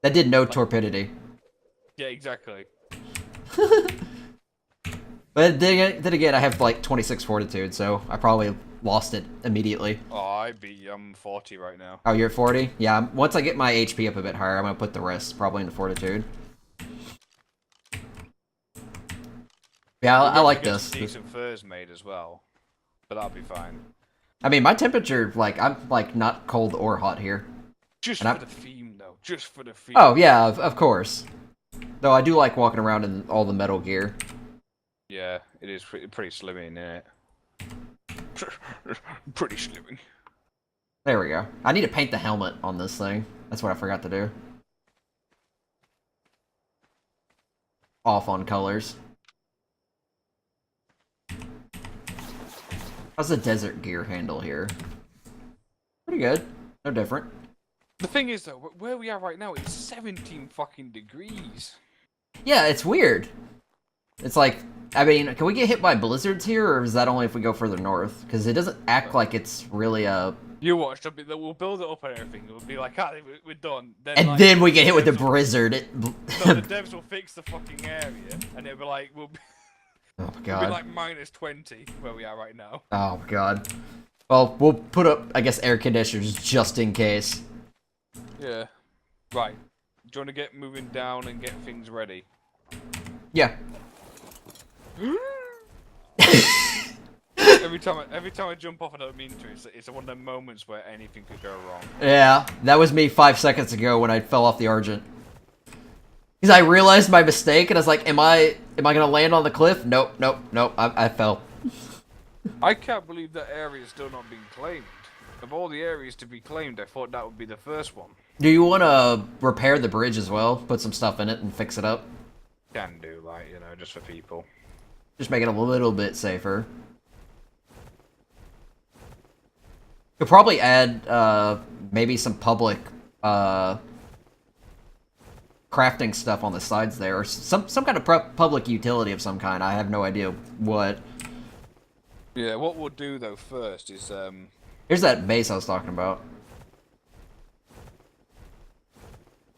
That did no torpidity. Yeah, exactly. But then again, I have like 26 fortitude, so I probably lost it immediately. Oh, I'm 40 right now. Oh, you're at 40? Yeah, once I get my HP up a bit higher, I'm gonna put the rest probably into fortitude. Yeah, I like this. Decent furs made as well, but that'll be fine. I mean, my temperature, like, I'm like not cold or hot here. Just And for the theme, though. Just for the theme. Oh yeah, of course. Though I do like walking around in all the metal gear. Yeah, it is pretty slimming, isn't it? Pretty slimming. There we go. I need to paint the helmet on this thing. That's what I forgot to do. Off on colors. How's the desert gear handle here? Pretty good. No different. The thing is, though, where we are right now, it's 17 fucking degrees. Yeah, it's weird. It's like, I mean, can we get hit by blizzards here, or is that only if we go further north? Because it doesn't act like it's really a... You watch, we'll build it up and everything. We'll be like, we're done. And like, then we get hit with the blizzard. No, the devs will fix the fucking area, and it'll be like, Oh my we'll god. be like -20 where we are right now. Oh my god. Well, we'll put up, I guess, air conditioners just in case. Yeah. Right. Do you want to get moving down and get things ready? Yeah. Every time I jump off, I don't mean to. It's one of the moments where anything could go wrong. Yeah, that was me 5 seconds ago when I fell off the Argent. Because I realized my mistake, and I was like, am I gonna land on the cliff? Nope, I fell. I can't believe that area is still not being claimed. Of all the areas to be claimed, I thought that would be the first one. Do you want to repair the bridge as well? Put some stuff in it and fix it up? Can do, like, you know, just for people. Just make it a little bit safer. Could probably add, maybe some public, crafting stuff on the sides there, or some kind of public utility of some kind. I have no idea what. Yeah, what we'll do though first is Here's that base I was talking about.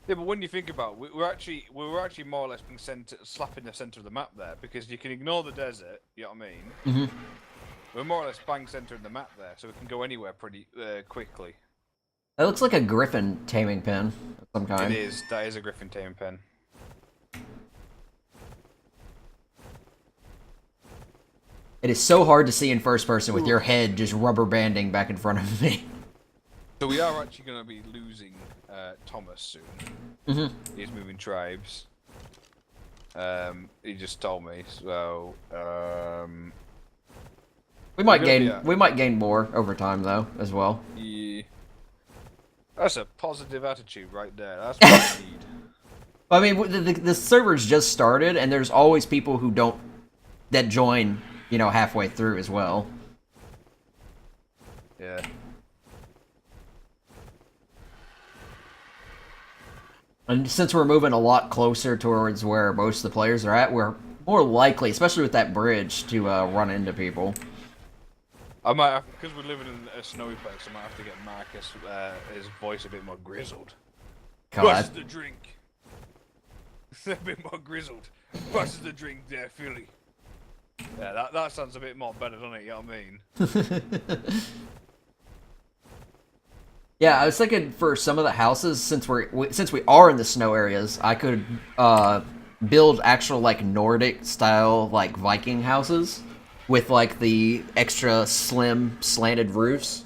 yeah, but when you think about it, we were actually more or less being slap in the center of the map there, because you can ignore the desert. You know what I mean? Mm-hmm. We're more or less bang center of the map there, so we can go anywhere pretty quickly. That looks like a griffin taming pen of some kind. It is. That is a griffin taming pen. It is so hard to see in first person with your head just rubber banding back in front of me. So we are actually going to be losing Thomas soon. Mm-hmm. He's moving tribes. He just told me. So We might gain more over time though, as well. yeah, that's a positive attitude right there. That's what we need. I mean, the server's just started, and there's always people who that join, you know, halfway through as well. Yeah. And since we're moving a lot closer towards where most of the players are at, we're more likely, especially with that bridge, to run into people. I might have, because we're living in a snowy place, I might have to get Marcus, his voice a bit more grizzled. What's the drink? A bit more grizzled. What's the drink there, Philly? Yeah, that sounds a bit more better, doesn't it? You know what I mean? Yeah, I was thinking for some of the houses, since we are in the snow areas, I could build actual like Nordic style like Viking houses with like the extra slim slanted roofs.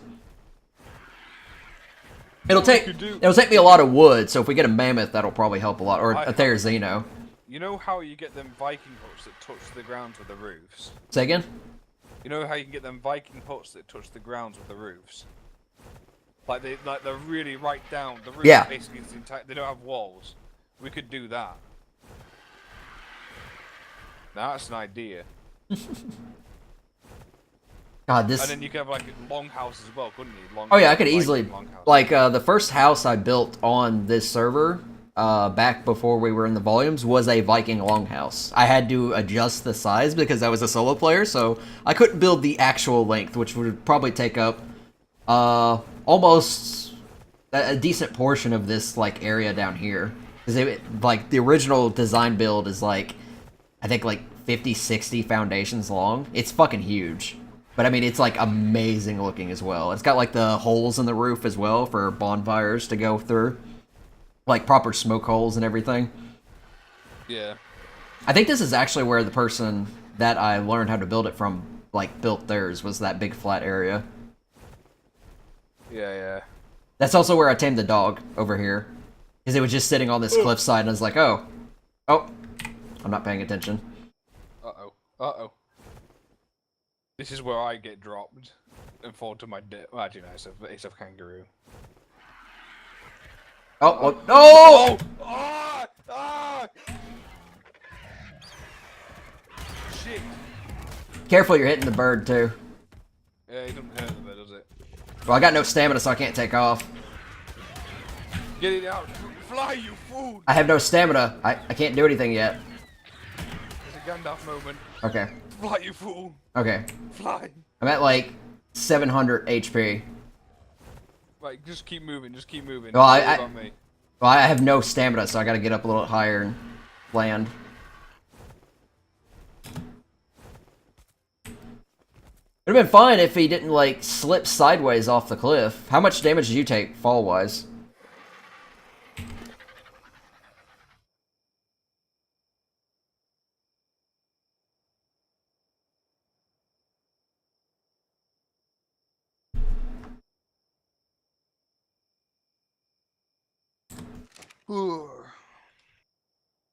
It'll take me a lot of wood, so if we get a mammoth, that'll probably help a lot, or a Therizino. You know how you get them Viking huts that touch the ground with the roofs? Say again? You know how you can get them Viking huts that touch the grounds with the roofs? Like they're really right down. The roof basically is entire. They don't have walls. We could do that. Now that's an idea. God, this. And then you could have like a long house as well, couldn't you? Oh yeah, I could easily like the first house I built on this server back before we were in the volumes was a Viking longhouse. I had to adjust the size because I was a solo player, so I couldn't build the actual length, which would probably take up almost a decent portion of this like area down here. Because like the original design build is like I think like 50, 60 foundations long. It's fucking huge. But I mean, it's like amazing looking as well. It's got like the holes in the roof as well for bonfires to go through. Like proper smoke holes and everything. Yeah. I think this is actually where the person that I learned how to build it from, like, built theirs, was that big flat area. Yeah, yeah. That's also where I tamed the dog, over here. Because it was just sitting on this cliffside, and I was like, oh, I'm not paying attention. Uh-oh. This is where I get dropped and fall to my death. Well, actually, no, it's a kangaroo. Oh, no! Oh! Ah! Ah! Shit. Careful, you're hitting the bird, too. Yeah, he doesn't hurt the bird, does it? Well, I got no stamina, so I can't take off. Get it out. Fly, you fool! I have no stamina. I can't do anything yet. It's a Gandalf moment. Okay. Fly, you fool! Okay. Fly! I'm at, like, 700 HP. Right, just keep moving, Well, Don't worry about me. Well, I have no stamina, so I gotta get up a little higher and land. It'd have been fine if he didn't, like, slip sideways off the cliff. How much damage did you take, fall-wise?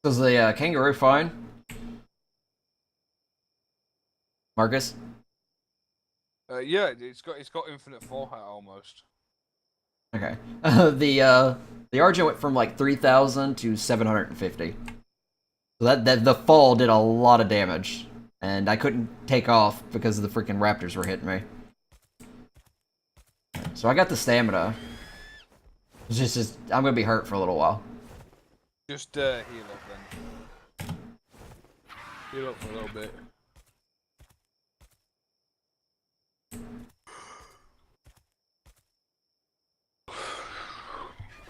Was the kangaroo fine? Marcus? Yeah, it's got infinite fall height almost. Okay. The Argent went from like 3,000 to 750. So that the fall did a lot of damage, and I couldn't take off because the freaking raptors were hitting me. So I got the stamina. It's just I'm gonna be hurt for a little while. Just heal up then. Heal up for a little bit.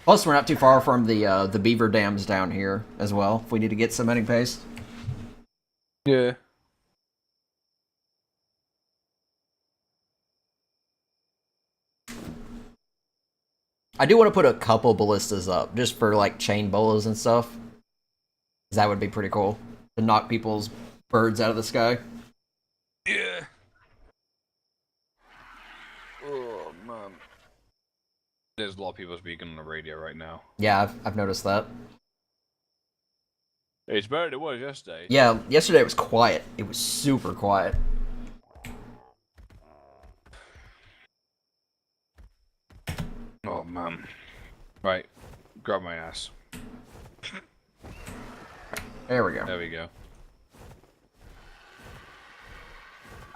Plus, we're not too far from the beaver dams down here as well. If we need to get cementing paste. Yeah. I do want to put a couple ballistas up, just for like chain bolas and stuff. 'Cause that would be pretty cool to knock people's birds out of the sky. Yeah. Oh man. There's a lot of people speaking on the radio right now. Yeah, I've noticed that. It's better than it was yesterday. Yeah, yesterday it was quiet. It was super quiet. Oh man. Right. Grab my ass. There we go. There we go.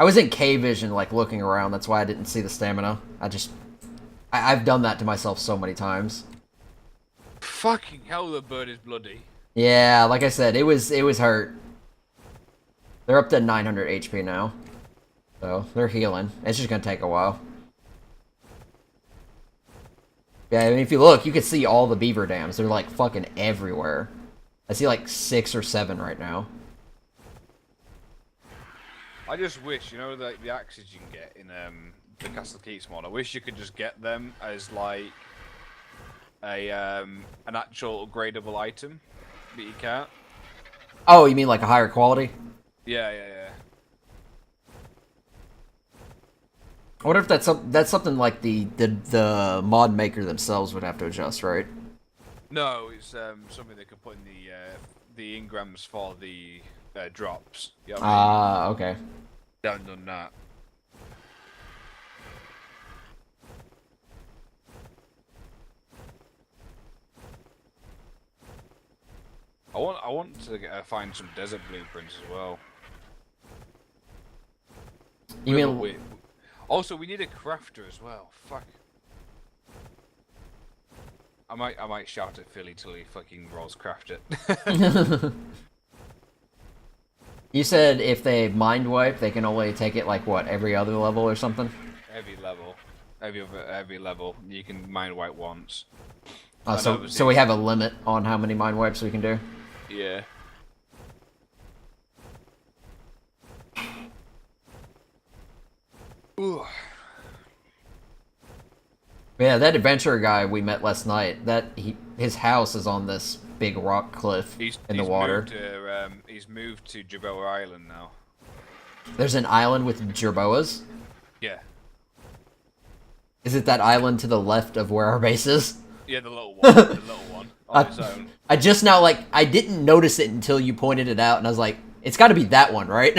I was in K-vision, like, looking around. That's why I didn't see the stamina. I've done that to myself so many times. Fucking hell, the bird is bloody. Yeah, like I said, it was hurt. They're up to 900 HP now. So, they're healing. It's just gonna take a while. Yeah, I mean, if you look, you can see all the beaver dams. They're, like, fucking everywhere. I see, like, 6 or 7 right now. I just wish, you know, the axes you can get in the Castle Keats mod. I wish you could just get them as like an actual upgradable item, but you can't. Oh, you mean like a higher quality? Yeah. I wonder if that's something like the mod maker themselves would have to adjust, right? No, it's something they could put in the engrams for the drops. You know what I mean? Ah, okay. They haven't done that. I want to find some desert blueprints as well. You mean Also, we need a crafter as well. Fuck. I might shout at Philly till he fucking rolls craft it. You said if they mind wipe, they can only take it like what, every other level or something? Every level, every level, you can mind wipe once. Oh, so we have a limit on how many mind wipes we can do. Yeah. Ooh. Yeah, that adventurer guy we met last night, his house is on this big rock cliff in the water. He's moved to Jerboa Island now. There's an island with jerboas? Yeah. Is it that island to the left of where our base is? Yeah, the little one. The little one on its own. I just now, like, I didn't notice it until you pointed it out, and I was like, it's gotta be that one, right?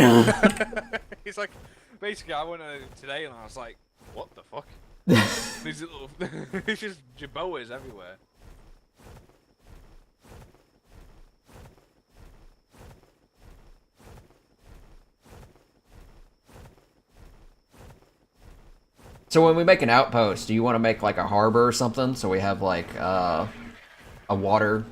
It's like, basically, I went today and I was like, what the fuck? These little, it's just Jerboas everywhere. So when we make an outpost, do you want to make like a harbor or something, so we have like a water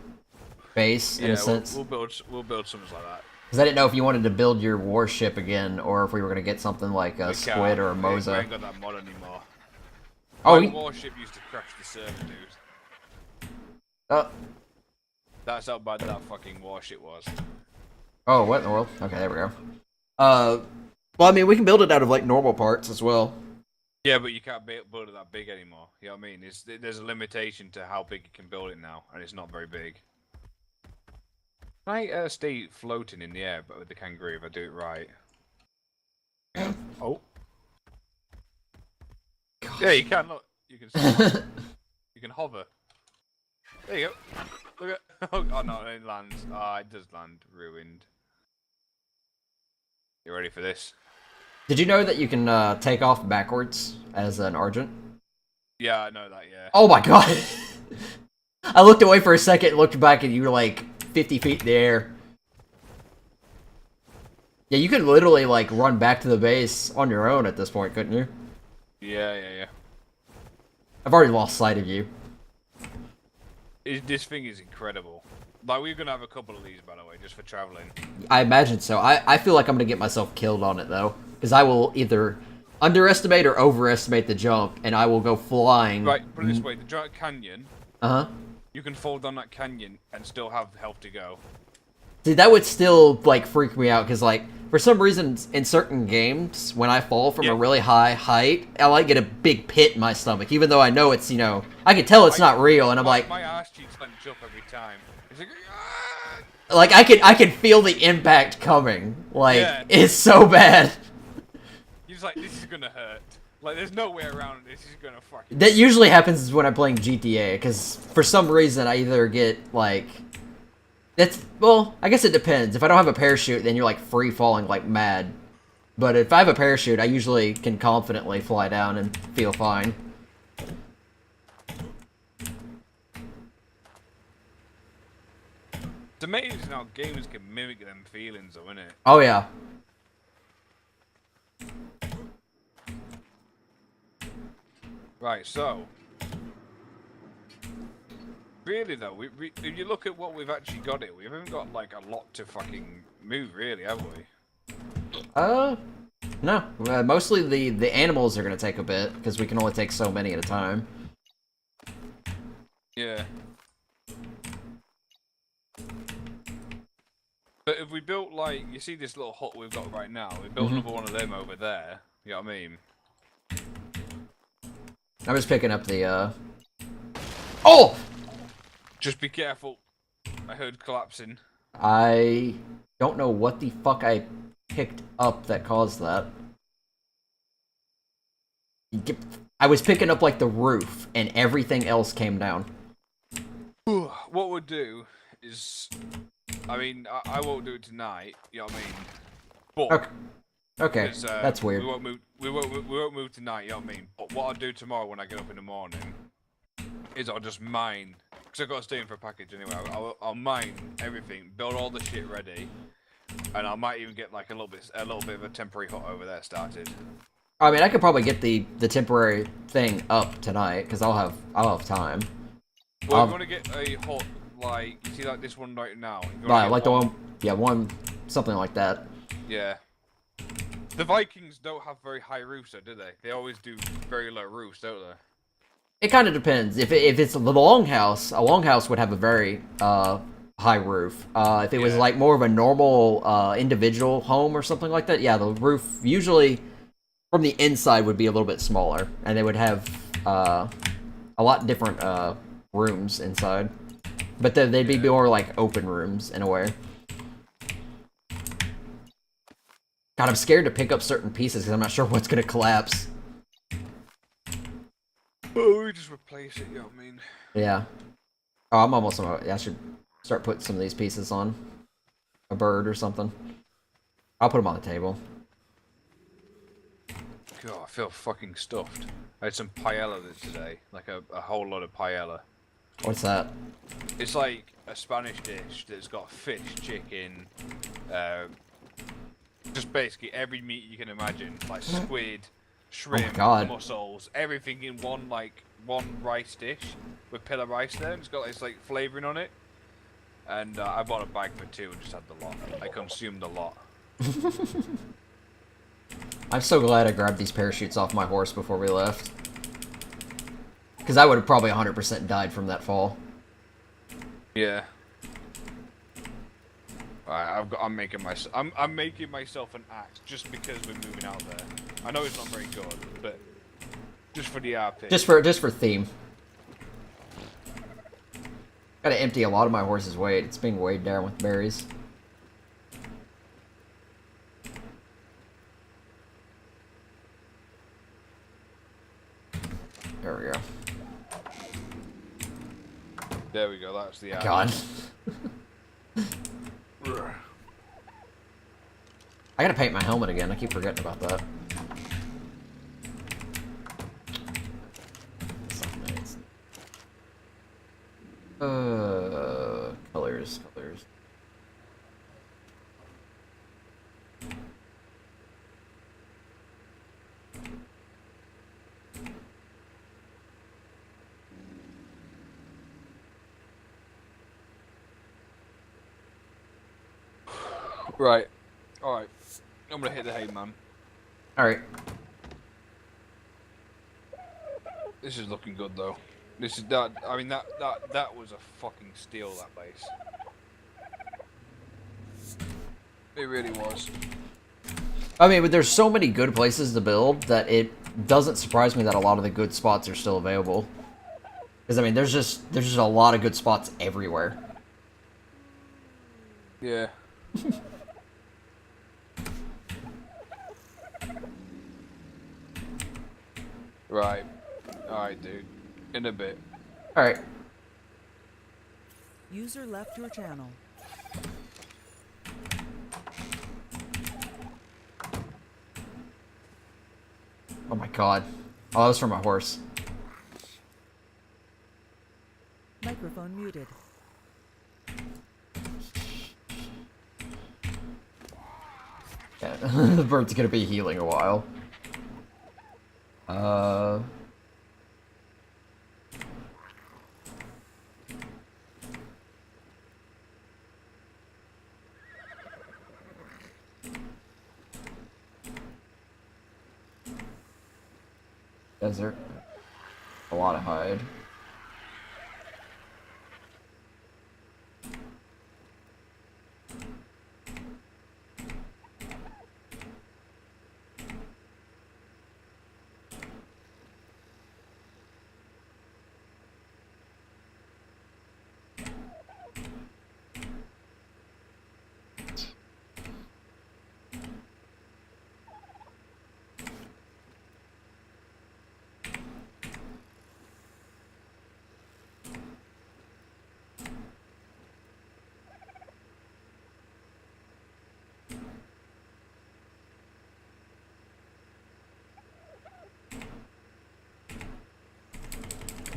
base in a sense? We'll build something like that. Because I didn't know if you wanted to build your warship again, or if we were gonna get something like a squid or a We moza. ain't got that mod anymore. Oh, My warship used to crash the server, dude. That's how bad that fucking warship was. Oh, what in the world? Okay, there we go. Well, I mean, we can build it out of like normal parts as well. Yeah, but you can't build it that big anymore. You know what I mean? There's a limitation to how big you can build it now, and it's not very big. Can I stay floating in the air, but with the kangaroo if I do it right? Oh. Gosh. Yeah, you can. Look, you can. You can hover. There you go. Look at. Oh no, it lands. Ah, it does land. Ruined. You ready for this? Did you know that you can take off backwards as an Argent? Yeah, I know that. Yeah. Oh my god! I looked away for a second, looked back, and you were like 50 feet in the air. Yeah, you could literally like run back to the base on your own at this point, couldn't you? Yeah. I've already lost sight of you. This thing is incredible. Like, we're gonna have a couple of these, by the way, just for traveling. I imagine so. I feel like I'm gonna get myself killed on it though, because I will either underestimate or overestimate the jump, and I will go flying. Right, put it this way: the giant canyon. Uh huh. You can fall down that canyon and still have health to go. See, that would still like freak me out, because like for some reason in certain games, when I fall from a really high height, I like get a big pit in my stomach, even though I know it's, you know, I can tell it's not real, and I'm like, my ass cheeks clench up every time. It's like, ah! like I can feel the impact coming. Like Yeah. it's so bad. You're just like, this is gonna hurt. Like, there's no way around this. Is gonna fucking. That usually happens when I'm playing GTA, because for some reason I either get like, well, I guess it depends. If I don't have a parachute, then you're like free falling like mad. But if I have a parachute, I usually can confidently fly down and feel fine. It's amazing how gamers can mimic them feelings, though, isn't it? Oh yeah. Right, so. Really, though, if you look at what we've actually got we haven't got, like, a lot to fucking move, really, have we? No. Mostly the animals are gonna take a bit, because we can only take so many at a time. Yeah. But if we built, like, you see this little hut we've got right now, we built another one of them over there, you know what I mean? I'm just picking up the, Oh! Just be careful. I heard collapsing. I don't know what the fuck I picked up that caused that. I was picking up like the roof, and everything else came down. What we'll do is, I mean, I won't do it tonight. You know what I mean? But Okay. Okay, because, that's weird. We won't move tonight. You know what I mean? But what I'll do tomorrow when I get up in the morning is I'll just mine, because I've got to stay in for a package anyway. I'll mine everything, build all the shit ready, and I might even get like a little bit of a temporary hut over there started. I mean, I could probably get the temporary thing up tonight because I'll have time. Well, if you want to get a hut like you see like this one right now. Right, like the one, yeah, something like that. Yeah. The Vikings don't have very high roofs, though, do they? They always do very low roofs, don't they? It kind of depends. If it's the longhouse, a longhouse would have a very high roof. If it was like more of a normal individual home or something like that, yeah, the roof usually from the inside would be a little bit smaller, and they would have a lot different rooms inside. But they'd be more like open rooms in a way. God, I'm scared to pick up certain pieces because I'm not sure what's gonna collapse. Oh, we just replace it, you know what I mean? Yeah. Oh, I'm almost. I should start putting some of these pieces on a bird or something. I'll put them on the table. God, I feel fucking stuffed. I had some paella today, like a whole lot of paella. What's that? It's like a Spanish dish that's got fish, chicken, just basically every meat you can imagine, like squid, shrimp, mussels, everything in one rice dish with pillar rice there. And it's got this like flavoring on it. And I bought a bag for two and just had the lot. I consumed a lot. I'm so glad I grabbed these parachutes off my horse before we left. Because I would have probably 100% died from that fall. Yeah. Alright, I'm making myself an axe just because we're moving out there. I know it's not very good, but just for the RP. Just for theme. Gotta empty a lot of my horse's weight. It's being weighed down with berries. There we go. There we go, that's the RP. God. I gotta paint my helmet again. I keep forgetting about that. Colors. Right. Alright. I'm gonna hit the hay, man. Alright. This is looking good, though. This is that. I mean, that was a fucking steal. That base. It really was. I mean, but there's so many good places to build that it doesn't surprise me that a lot of the good spots are still available. Because I mean, there's just a lot of good spots everywhere. Yeah. Right. Alright, dude. In a bit. Alright. User left your channel. Oh my god. Oh, that was from my horse. Microphone muted. Yeah, the bird's gonna be healing a while. Desert. A lot of hide.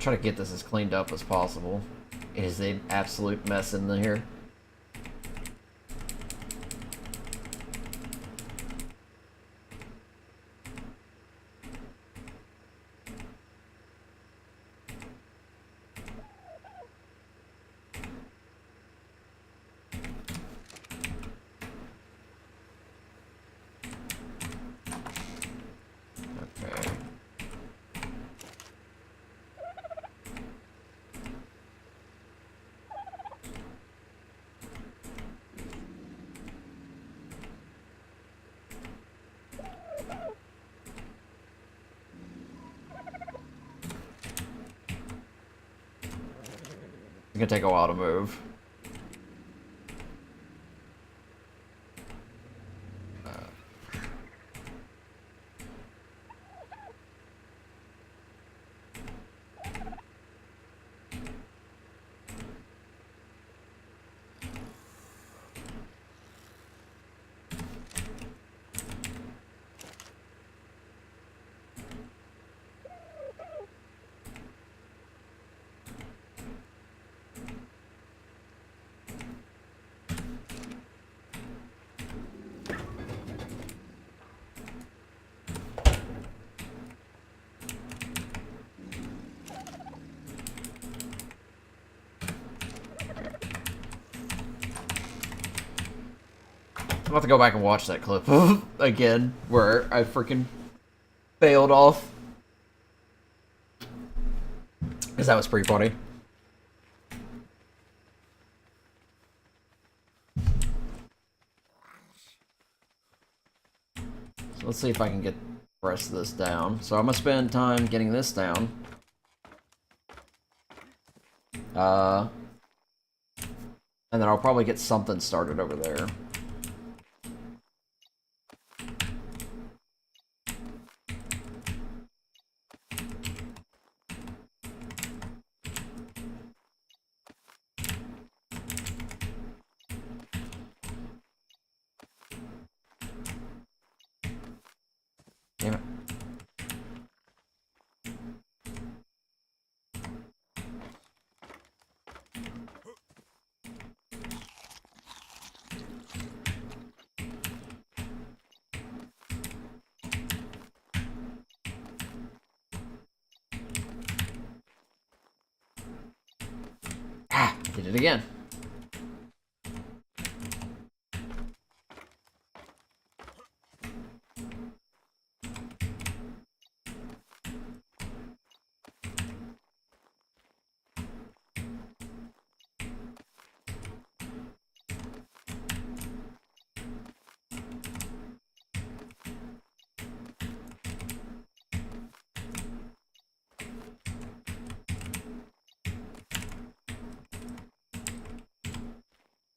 Try to get this as cleaned up as possible. It is an absolute mess in here. Okay. It's gonna take a while to move. I'm about to go back and watch that clip again, where I freaking failed off. Because that was pretty funny. So let's see if I can get the rest of this down. So I'm gonna spend time getting this down. And then I'll probably get something started over there. Damn it. Ah, did it again.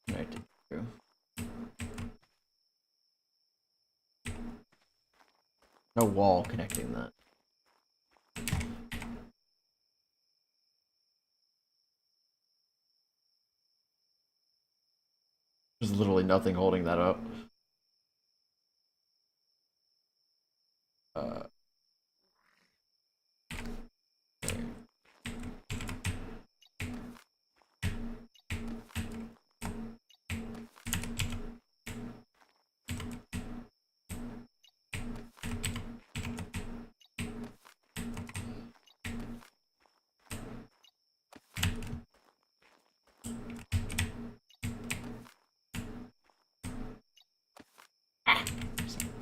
Connected to. No wall connecting that. There's literally nothing holding that up. Okay.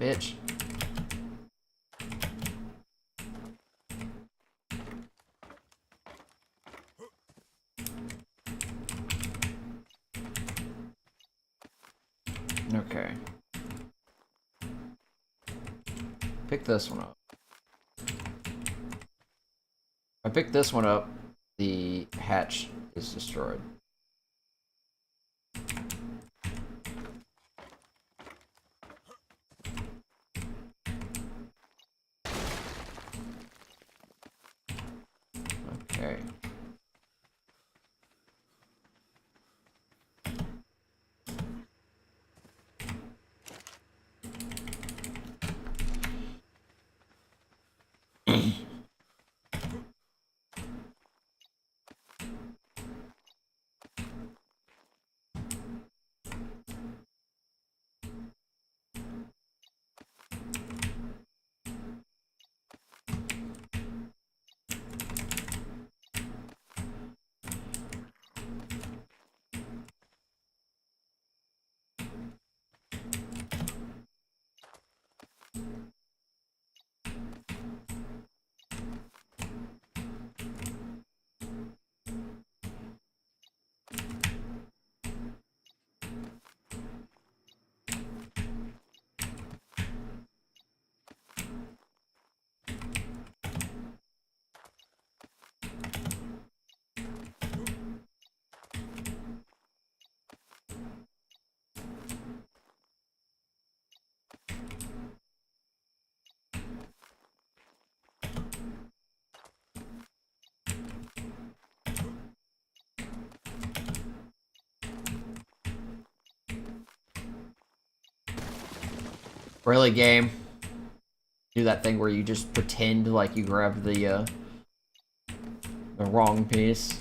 Bitch. Okay. Pick this one up. If I pick this one up, the hatch is destroyed. Okay. Really, game? Do that thing where you just pretend like you grabbed the wrong piece.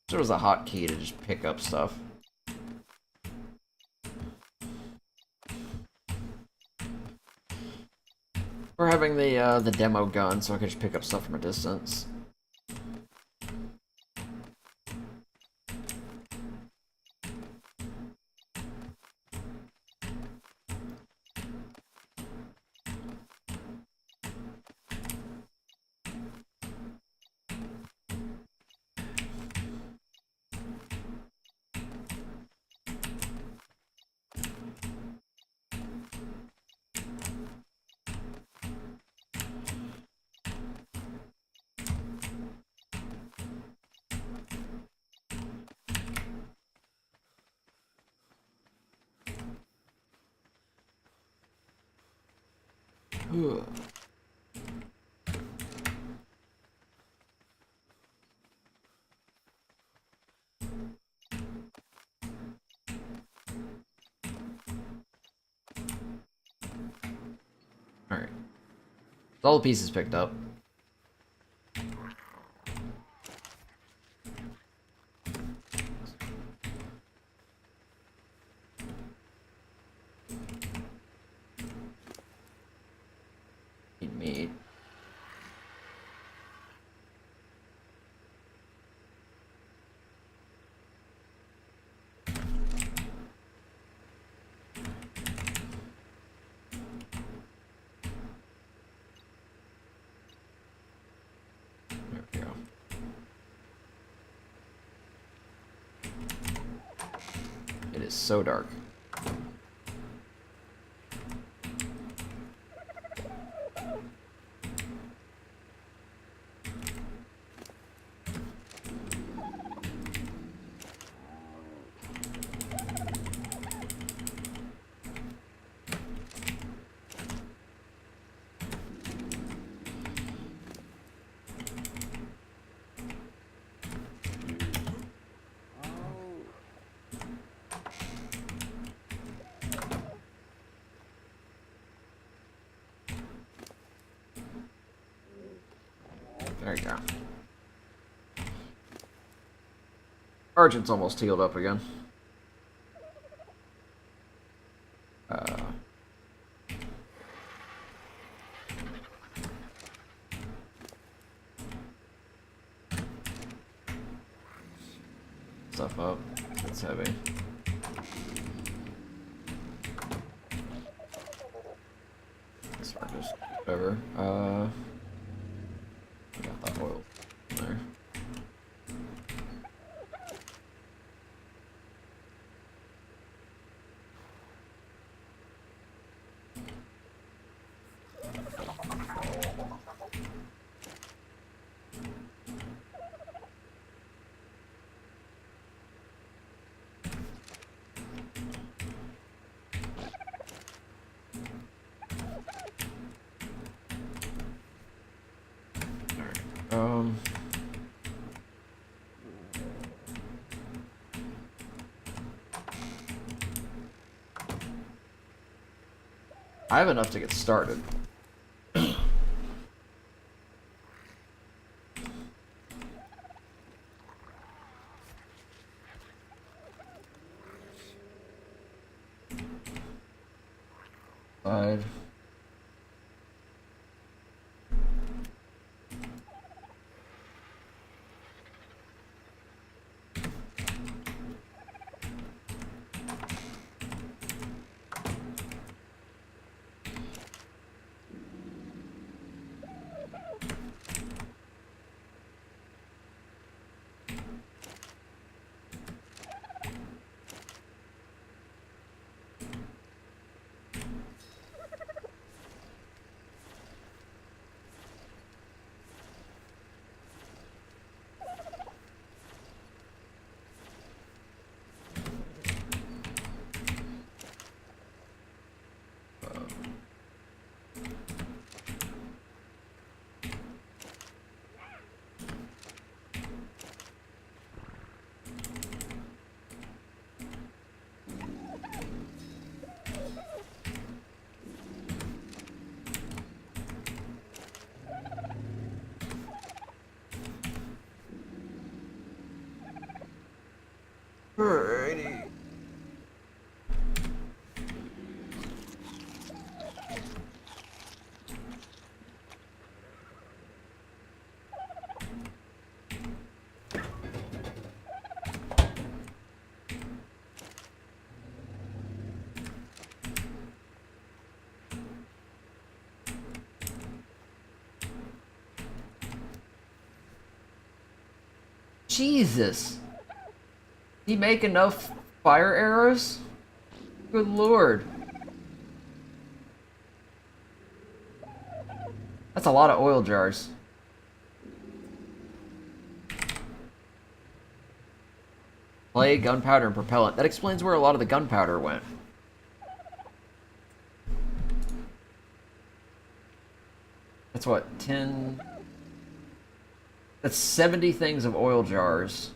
There was a hotkey to just pick up stuff. We're having the demo gun, so I can just pick up stuff from a distance. Alright. All the pieces picked up. Need meat. There we go. It is so dark. There you go. Argent's almost healed up again. stuff up. That's heavy. Sorry, just whatever. Got that oil there. I have enough to get started. Side. Alrighty. Jesus. He make enough fire arrows? Good lord. That's a lot of oil jars. Clay, gunpowder, and propellant. That explains where a lot of the gunpowder went. That's what, 10... That's 70 things of oil jars.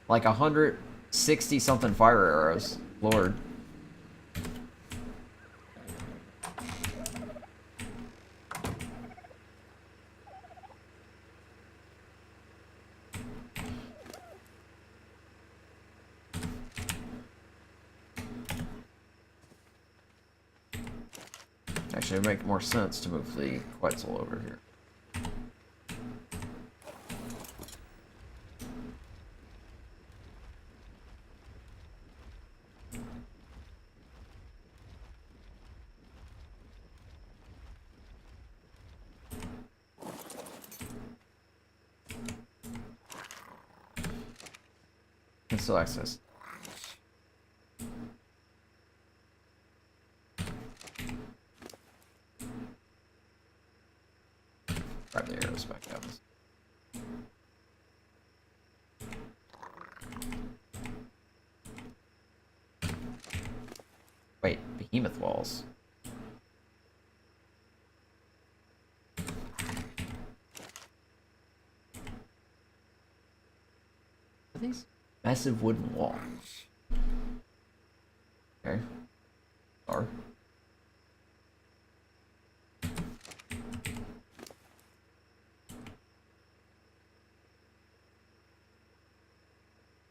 Like 160 something fire arrows. Lord. Actually, it would make more sense to move the Quetzal over here. Can still access. Grab the arrows back down. Wait, behemoth walls. Are these massive wooden walls? Okay. Are.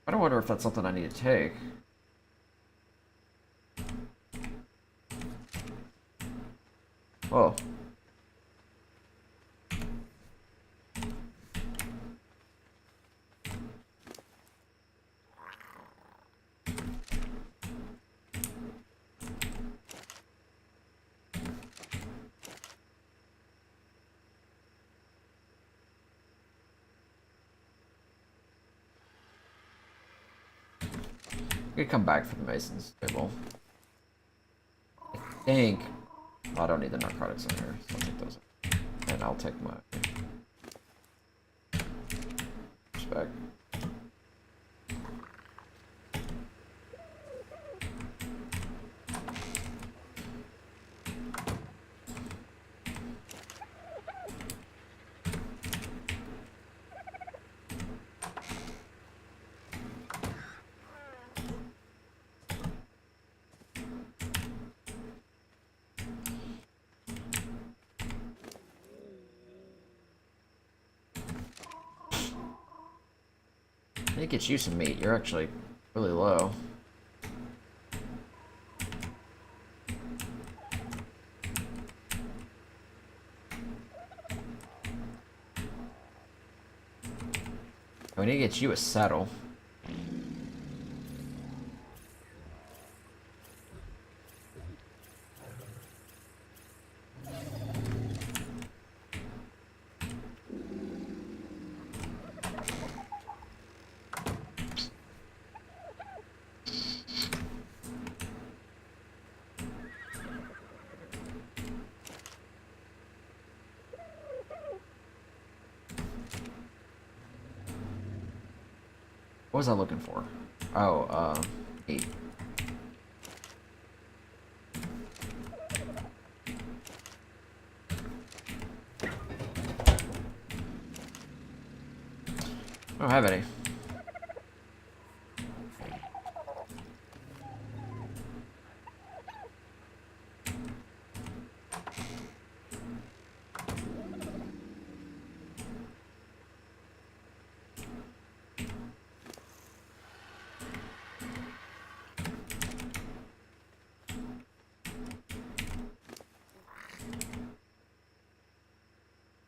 I don't wonder if that's something I need to take. Oh. could come back for the Mason's table. I think... Oh, I don't need the narcotics in here, so I'll take those. And I'll take my... Respect. I think it's you some meat. You're actually really low. We need to get you a saddle. What was I looking for? Oh, 8. I don't have any.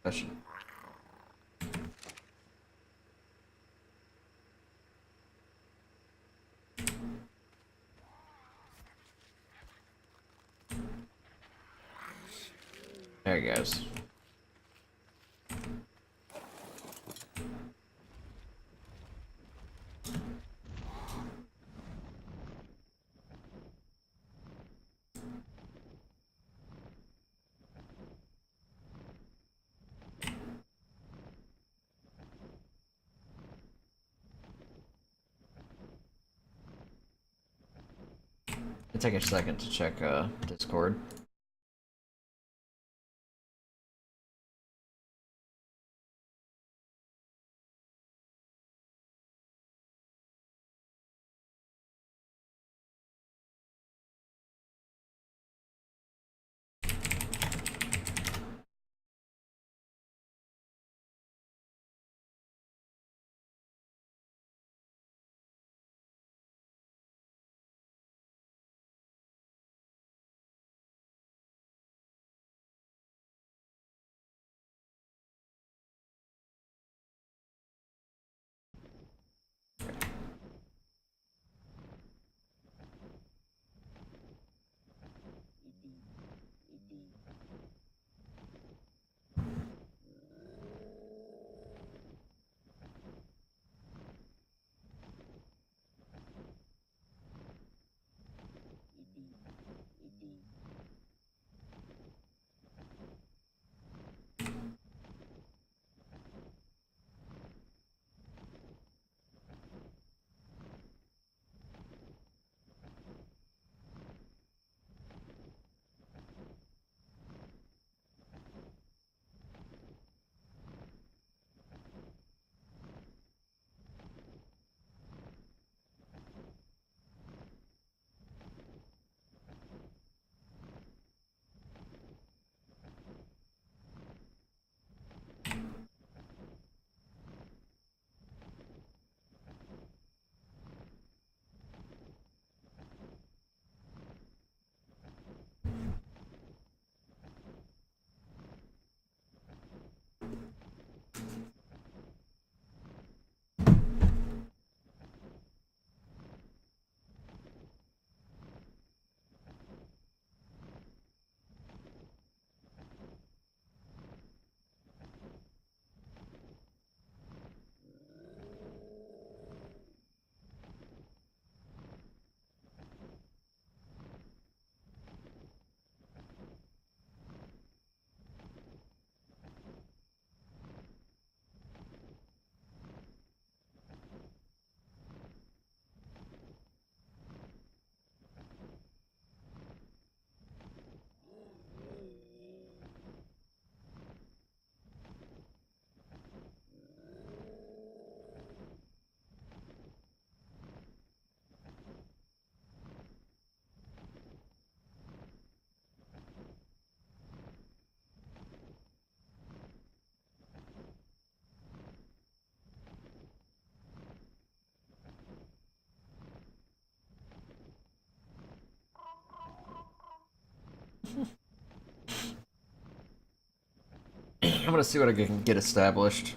That should... There he goes. It'll take a second to check Discord. I'm gonna see what I can get established.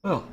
Oh.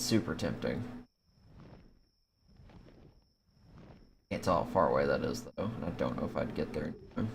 super tempting. Can't tell how far away that is, though, and I don't know if I'd get there in time.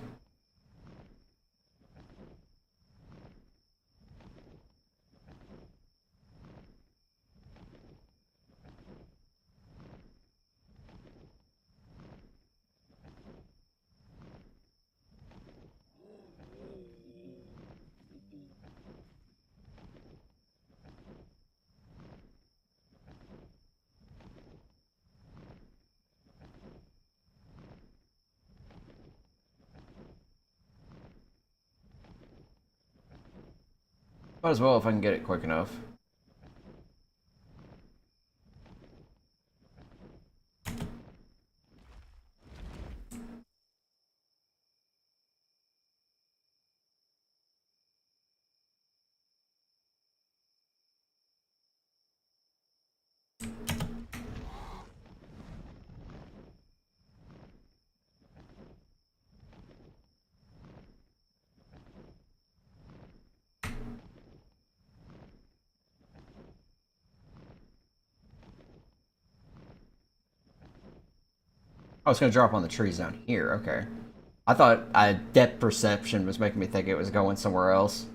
Might as well if I can get it quick enough. Oh, it's gonna drop on the trees down here, okay. I thought depth perception was making me think it was going somewhere else.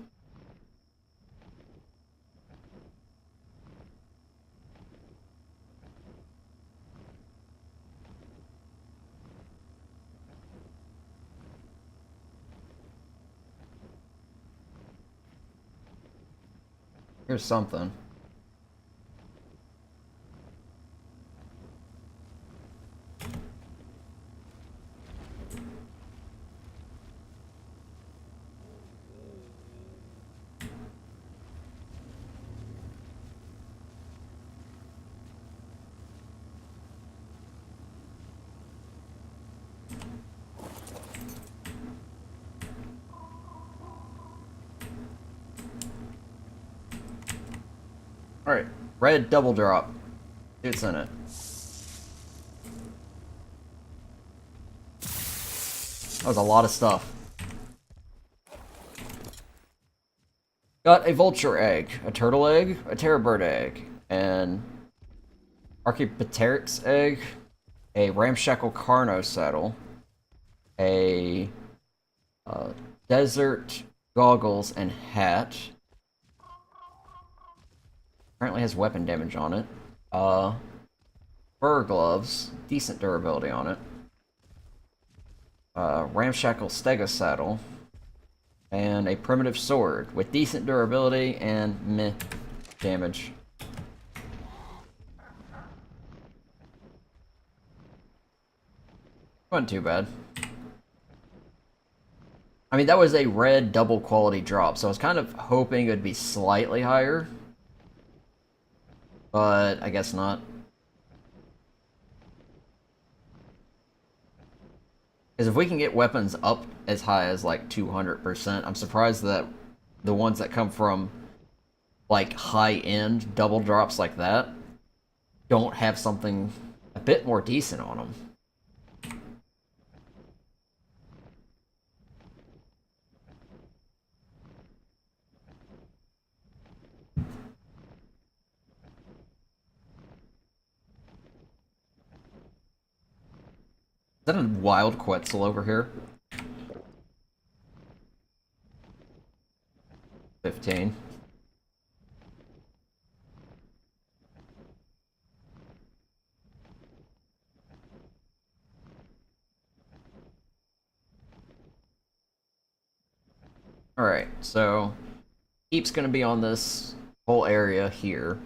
Here's something. Alright, red double drop. It's in it. That was a lot of stuff. Got a vulture egg, a turtle egg, a terrorbird egg, an archaeopteryx egg, a ramshackle carno saddle, a desert goggles and hat. Apparently has weapon damage on it. Fur gloves, decent durability on it. Ramshackle stega saddle. And a primitive sword with decent durability and meh damage. Wasn't too bad. I mean, that was a red double quality drop, so I was kind of hoping it would be slightly higher. But I guess not. Because if we can get weapons up as high as like 200%, I'm surprised that the ones that come from like high-end double drops like that don't have something a bit more decent on them. Is that a wild Quetzal over here? 15. Alright, so Keep's gonna be on this whole area here.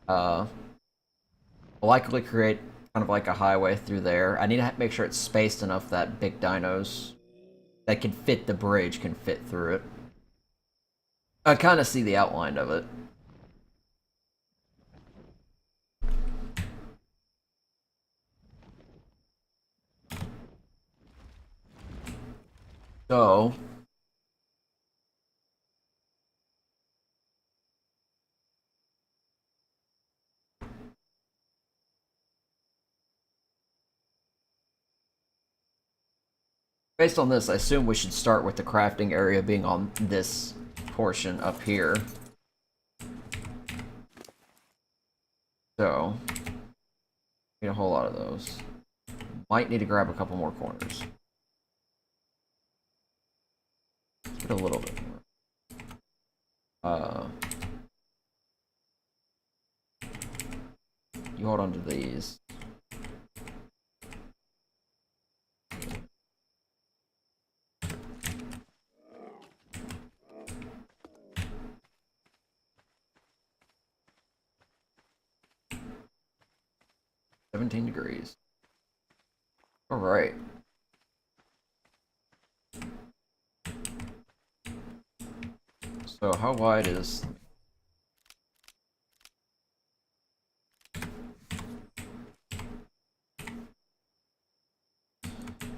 Will likely create kind of like a highway through there. I need to make sure it's spaced enough that big dinos that can fit the bridge can fit through it. I kind of see the outline of it. So, based on this, I assume we should start with the crafting area being on this portion up here. So, need a whole lot of those. Might need to grab a couple more corners. Let's get a little bit more. You hold on to these. $17 degrees. All right. So how wide is?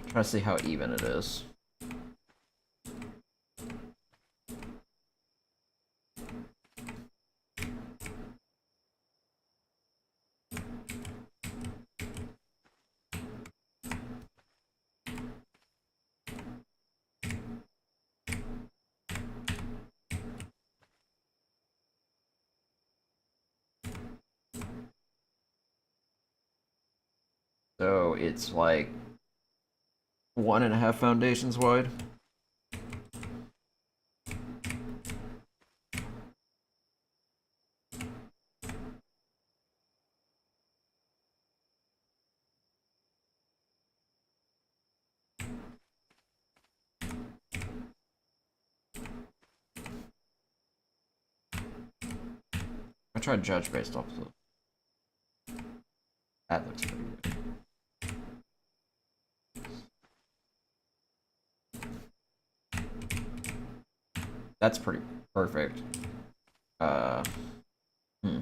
Trying to see how even it is. So it's like 1.5 foundations wide. I try to judge based off of that. Looks pretty good. That's pretty perfect. Hmm.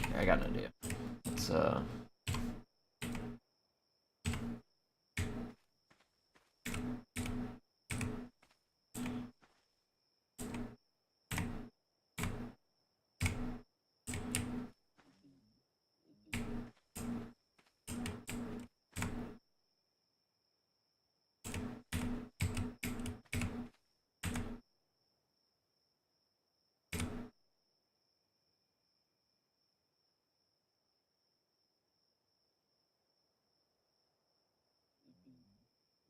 Okay, I got an idea. Let's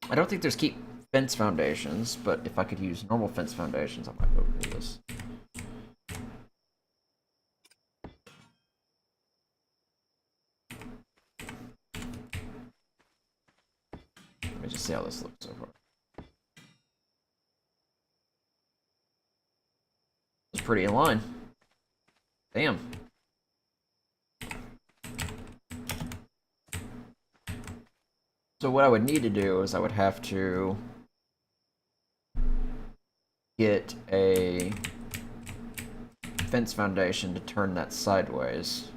I don't think there's keep fence foundations, but if I could use normal fence foundations, I might be able to do this. Let me just see how this looks so far. It's pretty in line. Damn. So what I would need to do is I would have to get a fence foundation to turn that sideways.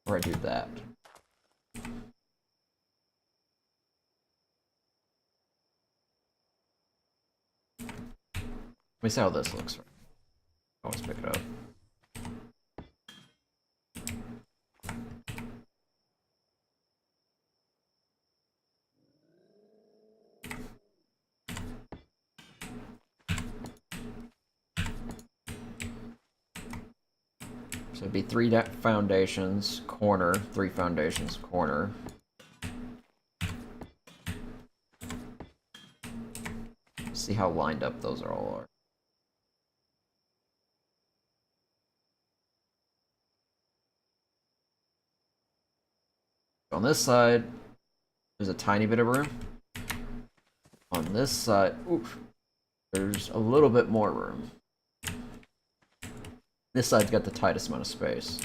Or I do that. Let me see how this looks. Always pick it up. So it'd be 3 foundations, corner, 3 foundations, corner. See how lined up those all are. On this side, there's a tiny bit of room. On this side, oof, there's a little bit more room. This side's got the tightest amount of space.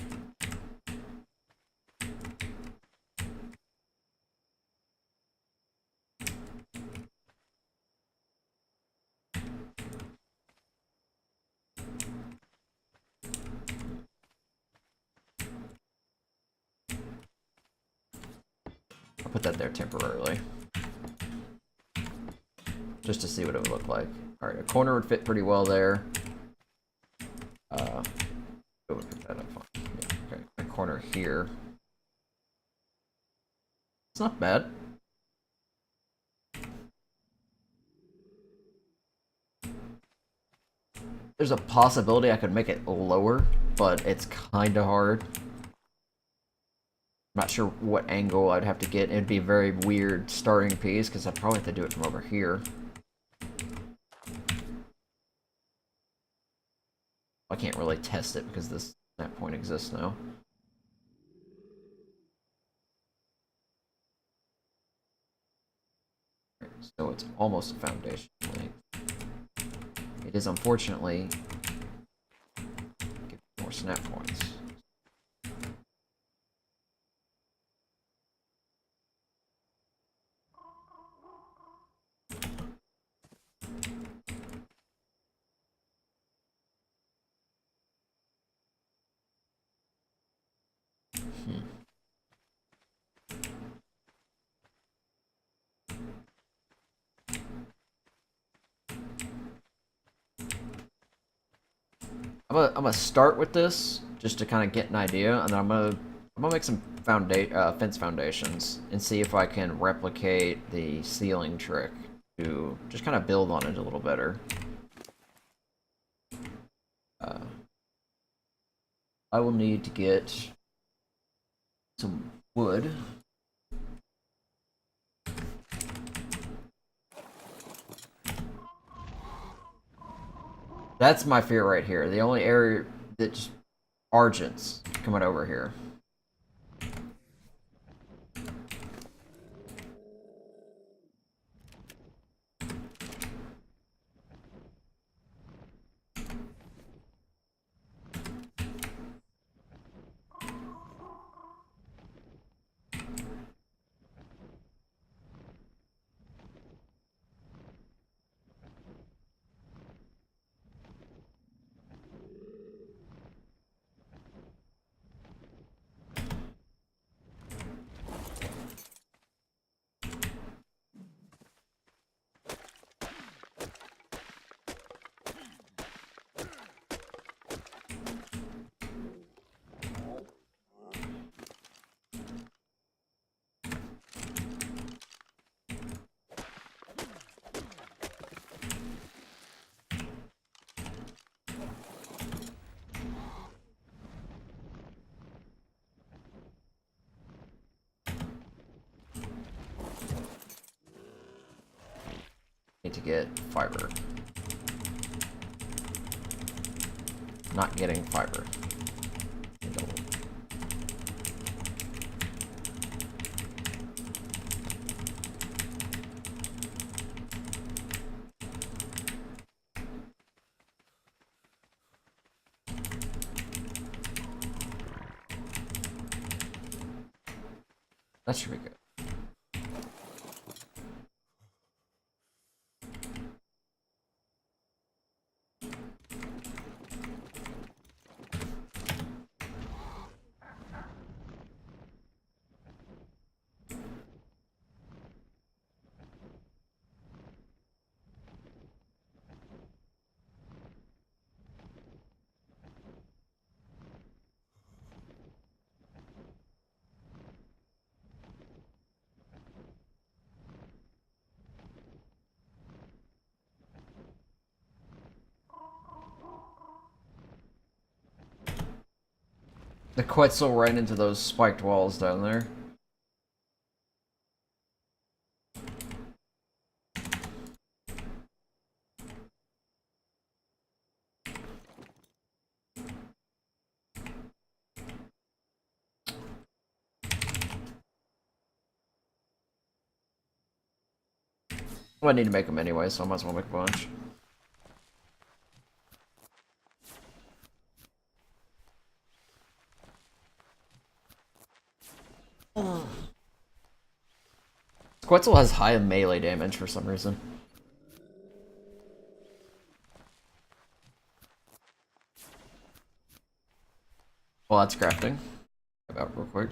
I'll put that there temporarily. Just to see what it would look like. Alright, a corner would fit pretty well there. It would pick that up fine. Yeah, okay. A corner here. It's not bad. There's a possibility I could make it lower, but it's kind of hard. I'm not sure what angle I'd have to get. It'd be a very weird starting piece, because I'd probably have to do it from over here. I can't really test it because this that point exists now. So it's almost a foundation length. It is unfortunately give more snap points. I'm gonna start with this just to kind of get an idea, and then I'm gonna make some fence foundations and see if I can replicate the ceiling trick to just kind of build on it a little better. I will need to get some wood. That's my fear right here. The only area that just Argent's coming over here. Need to get fiber. Not getting fiber. That should be good. The Quetzal ran into those spiked walls down there. Well, I need to make them anyway, so I might as well make a bunch. Quetzal has high melee damage for some reason. Well, that's crafting. About real quick.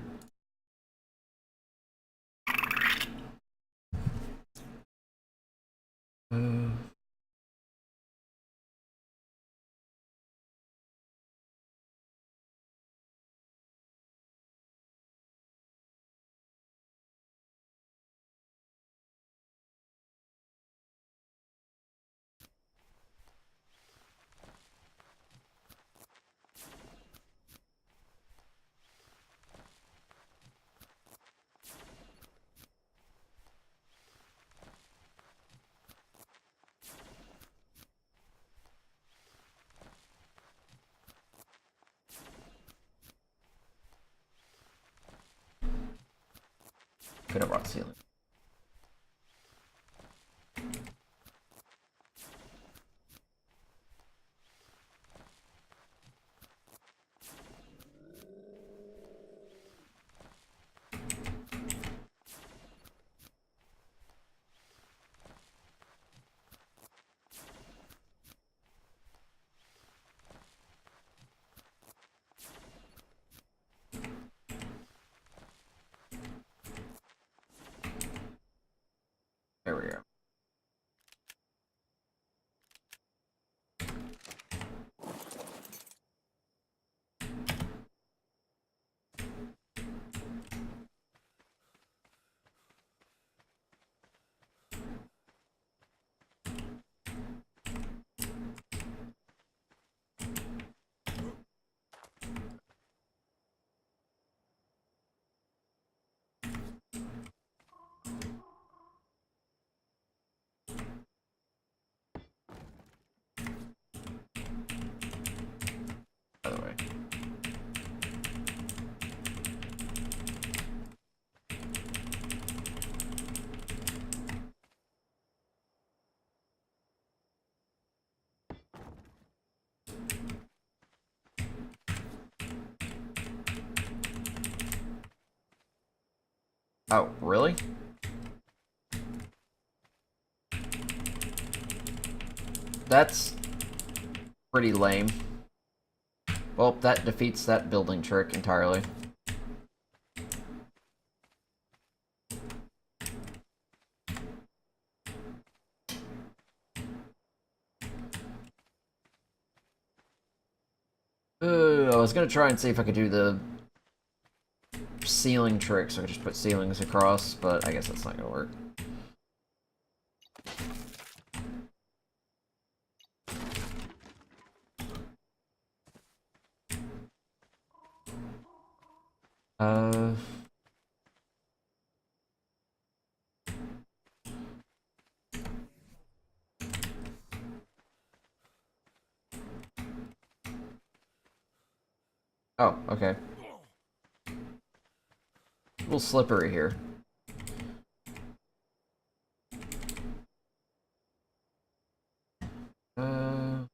Could have brought ceiling. There we go. By the way. Oh, really? That's pretty lame. Well, that defeats that building trick entirely. I was gonna try and see if I could do the ceiling trick, so I could just put ceilings across, but I guess that's not gonna work. Uh... Oh, okay. A little slippery here. Uh...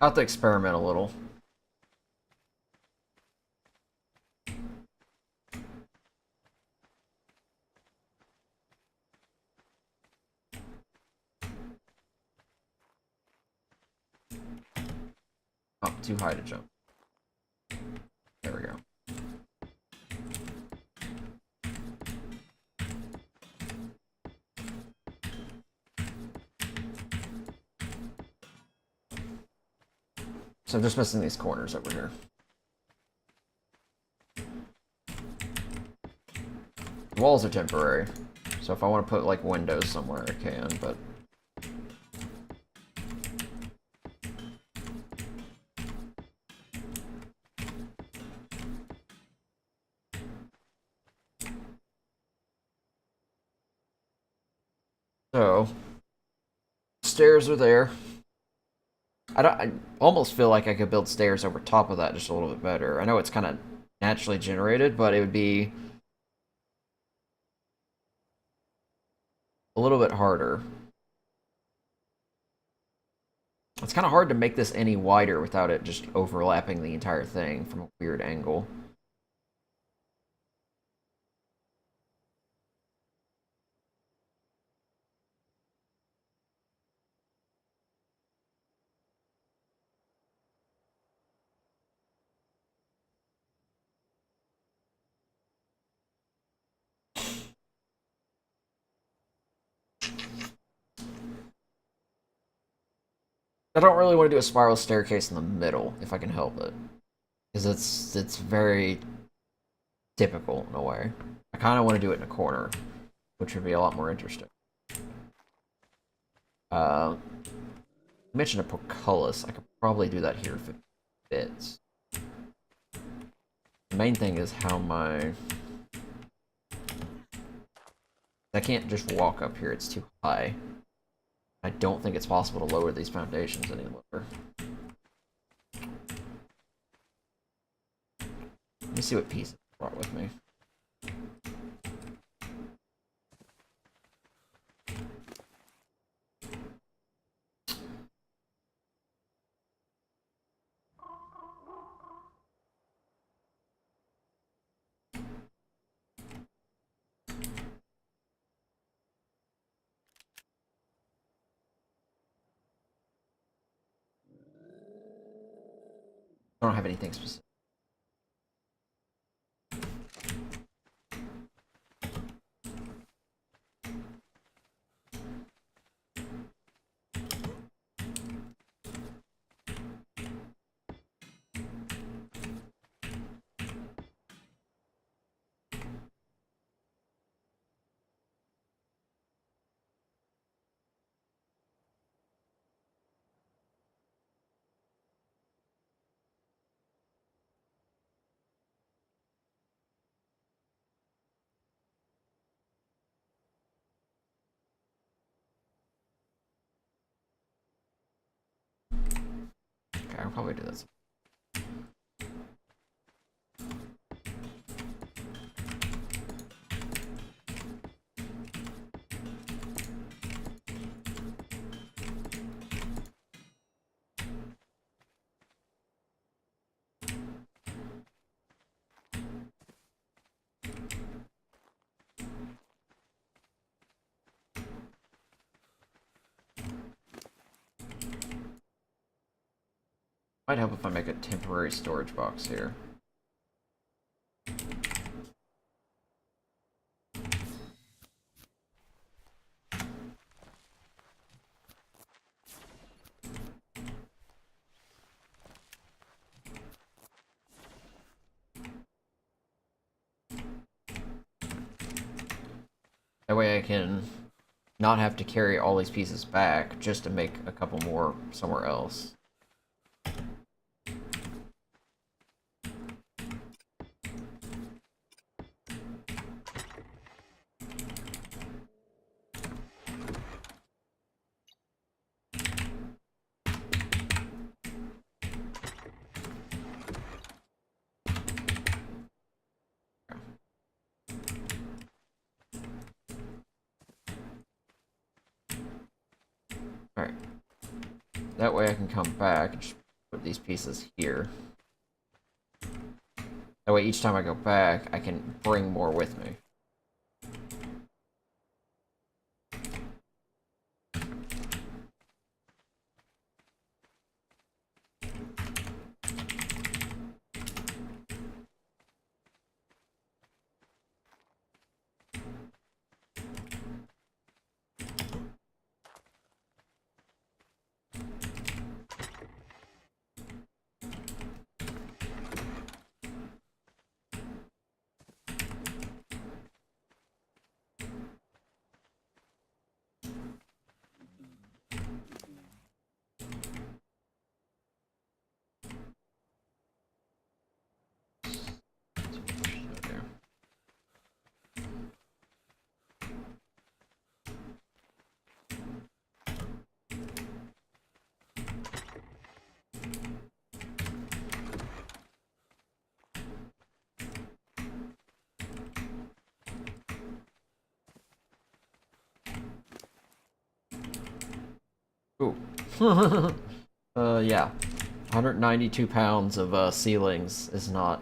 I'll have to experiment a little. Oh, too high to jump. There we go. So I'm just missing these corners over here. The walls are temporary, so if I want to put like windows somewhere I can, but... So, stairs are there. I almost feel like I could build stairs over top of that just a little bit better. I know it's kind of naturally generated, but it would be a little bit harder. It's kind of hard to make this any wider without it just overlapping the entire thing from a weird angle. I don't really want to do a spiral staircase in the middle, if I can help it. Because it's very typical in a way. I kind of want to do it in a corner, which would be a lot more interesting. You mentioned a portcullis. I could probably do that here if it fits. The main thing is how my I can't just walk up here, it's too high. I don't think it's possible to lower these foundations any lower. Let me see what pieces I brought with me. I don't have anything specific. Okay, I'll probably do this. Might help if I make a temporary storage box here. That way I can not have to carry all these pieces back just to make a couple more somewhere else. Alright. That way I can come back and just put these pieces here. That way each time I go back, I can bring more with me. Ooh. Yeah. 192 pounds of ceilings is not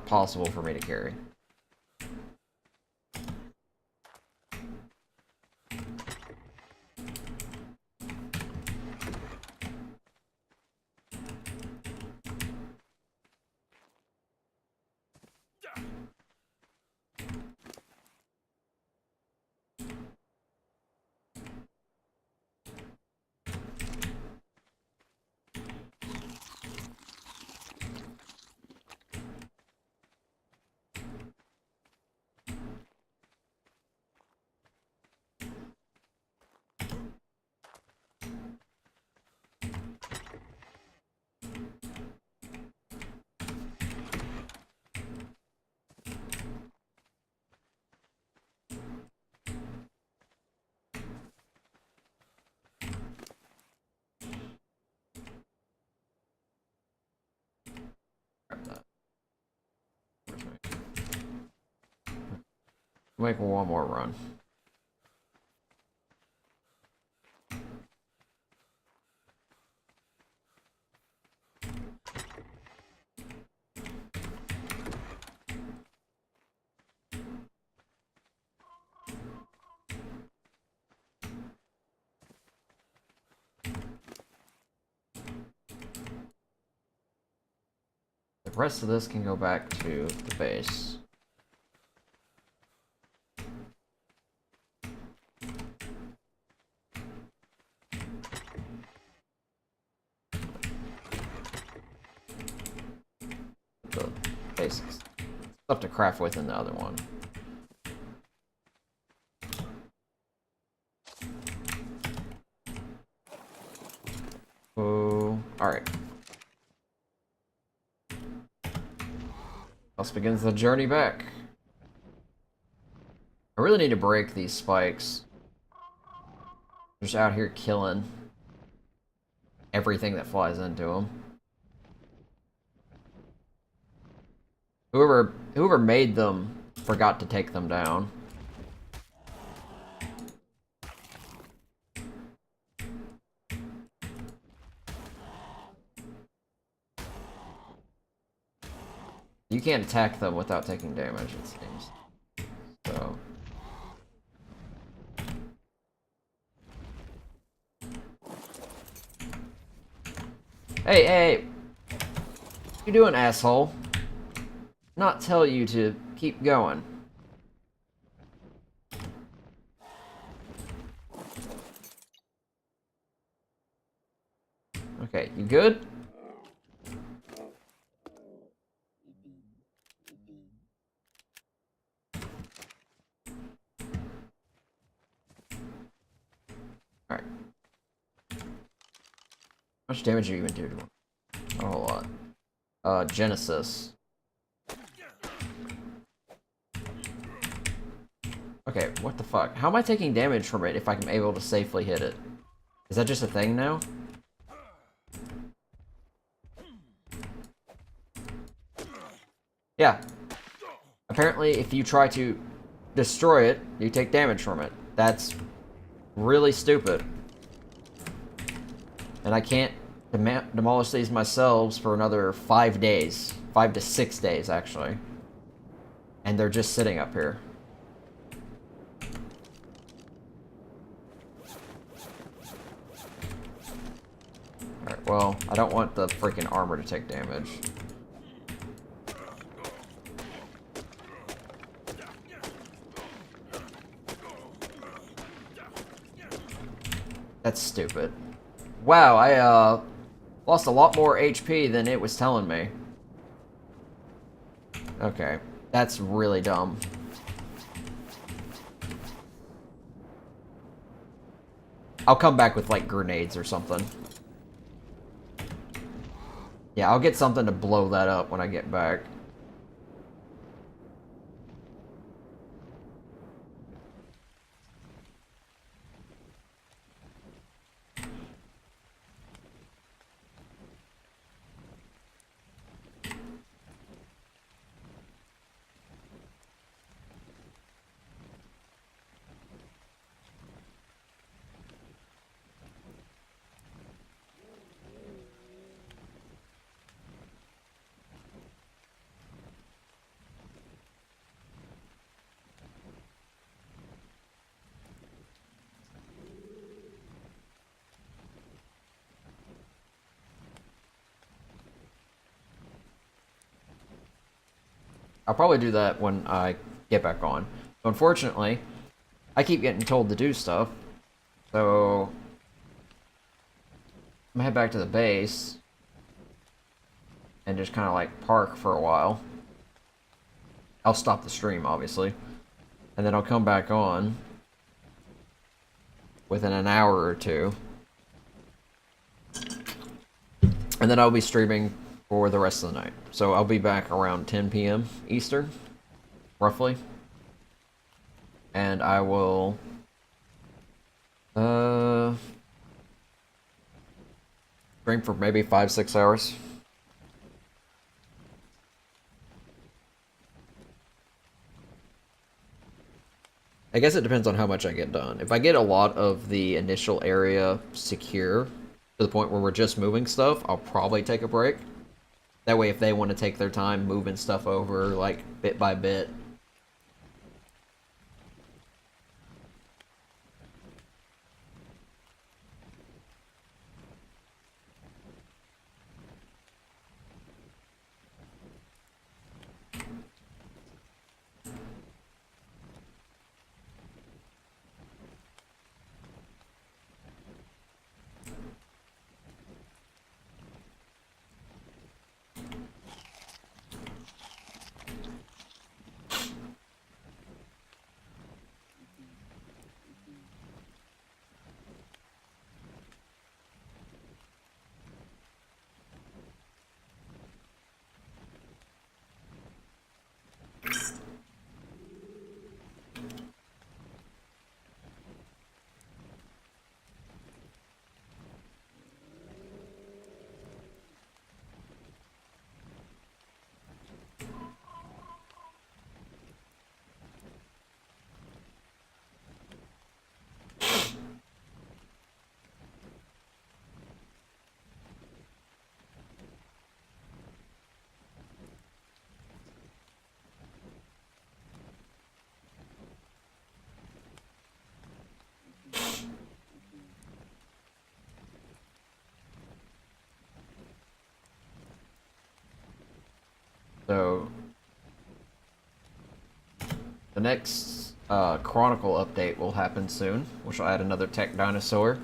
possible for me to carry. Grab that. Make one more run. The rest of this can go back to the base. The basics. Stuff to craft with in the other one. Oh, alright. Thus begins the journey back. I really need to break these spikes. They're just out here killing everything that flies into them. Whoever made them forgot to take them down. You can't attack them without taking damage, it seems. So. Hey, hey! What you doing, asshole? Not tell you to keep going. Okay, you good? Alright. How much damage do you even do to him? Not a whole lot. Genesis. Okay, what the fuck? How am I taking damage from it if I'm able to safely hit it? Is that just a thing now? Yeah. Apparently, if you try to destroy it, you take damage from it. That's really stupid. And I can't demolish these myself for another 5 days. 5 to 6 days, actually. And they're just sitting up here. Alright, well, I don't want the freaking armor to take damage. That's stupid. Wow, I lost a lot more HP than it was telling me. Okay, that's really dumb. I'll come back with, like, grenades or something. Yeah, I'll get something to blow that up when I get back. I'll probably do that when I get back on. Unfortunately, I keep getting told to do stuff, so I'm gonna head back to the base and just kind of like park for a while. I'll stop the stream, obviously, and then I'll come back on within an hour or two, and then I'll be streaming for the rest of the night. So I'll be back around 10 p.m. Eastern, roughly. And I will stream for maybe 5-6 hours. I guess it depends on how much I get done. If I get a lot of the initial area secure to the point where we're just moving stuff, I'll probably take a break. That way, if they want to take their time moving stuff over, like, bit by bit. So, the next Chronicle update will happen soon, which will add another tech dinosaur,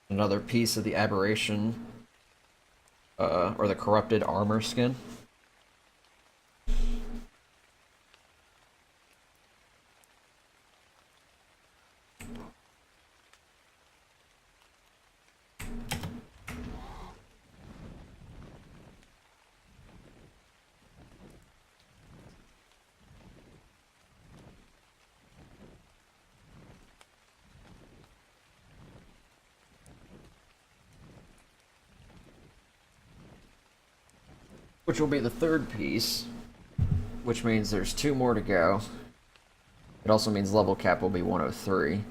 another piece of the aberration, or the corrupted armor skin. Which will be the third piece, which means there's 2 more to go. It also means level cap will be 103.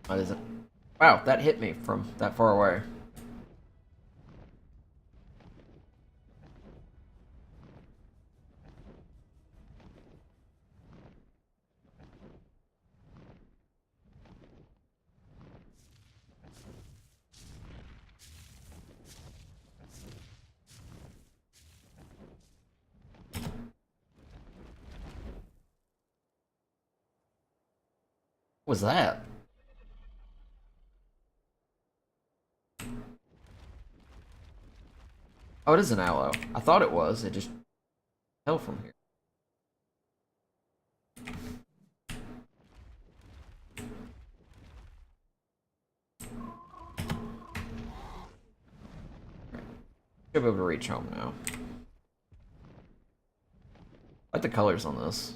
What is it? Wow, that hit me from that far away. What was that? Oh, it is an aloe. I thought it was. It just fell from here. Should be able to reach home now. I like the colors on this.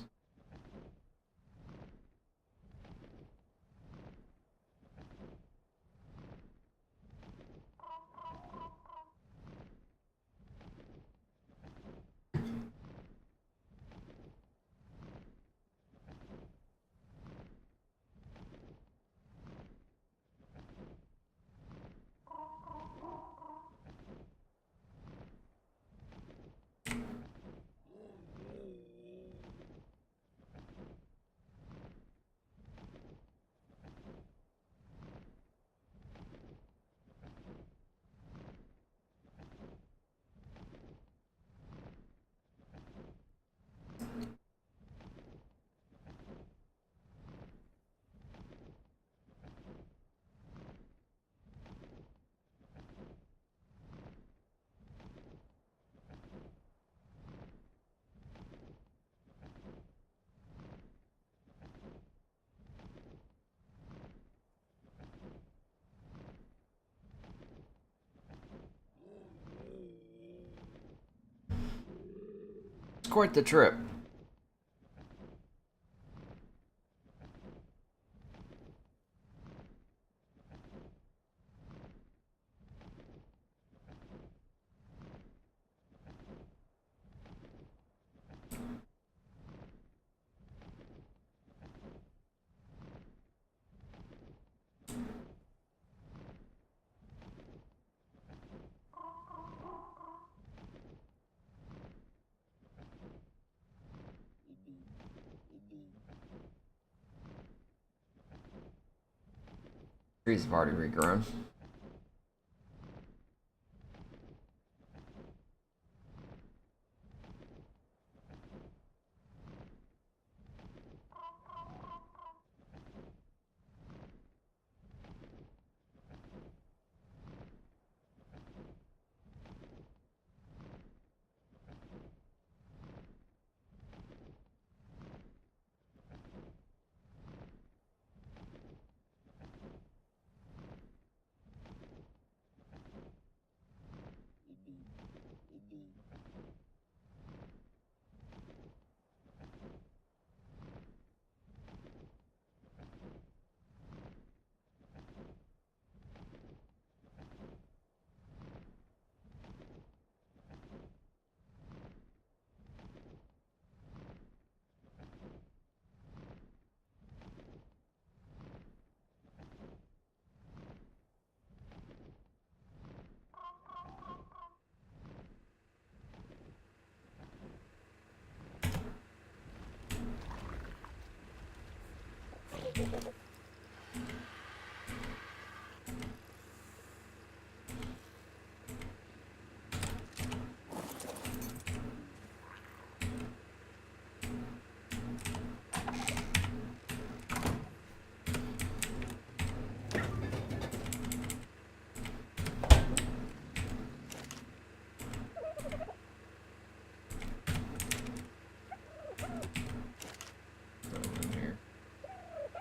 It's quite the trip. Trees have already regrown.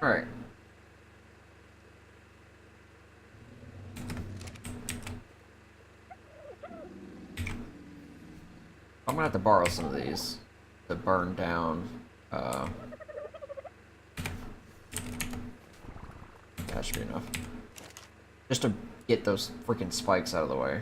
Alright. I'm gonna have to borrow some of these to burn down, that should be enough. Just to get those freaking spikes out of the way.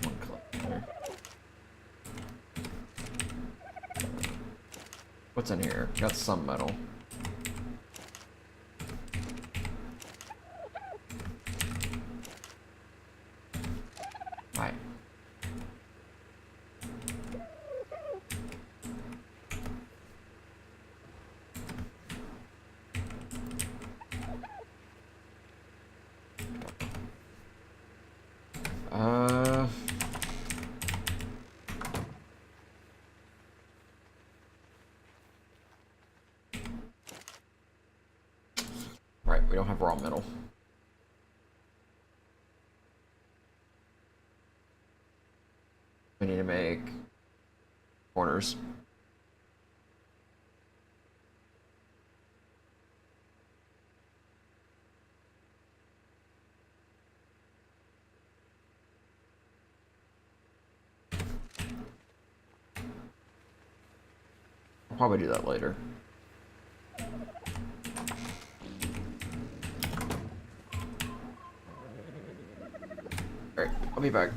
One clip there. What's in here? Got some metal. we don't have raw metal. We need to make corners. I'll probably do that later. Alright, I'll be back.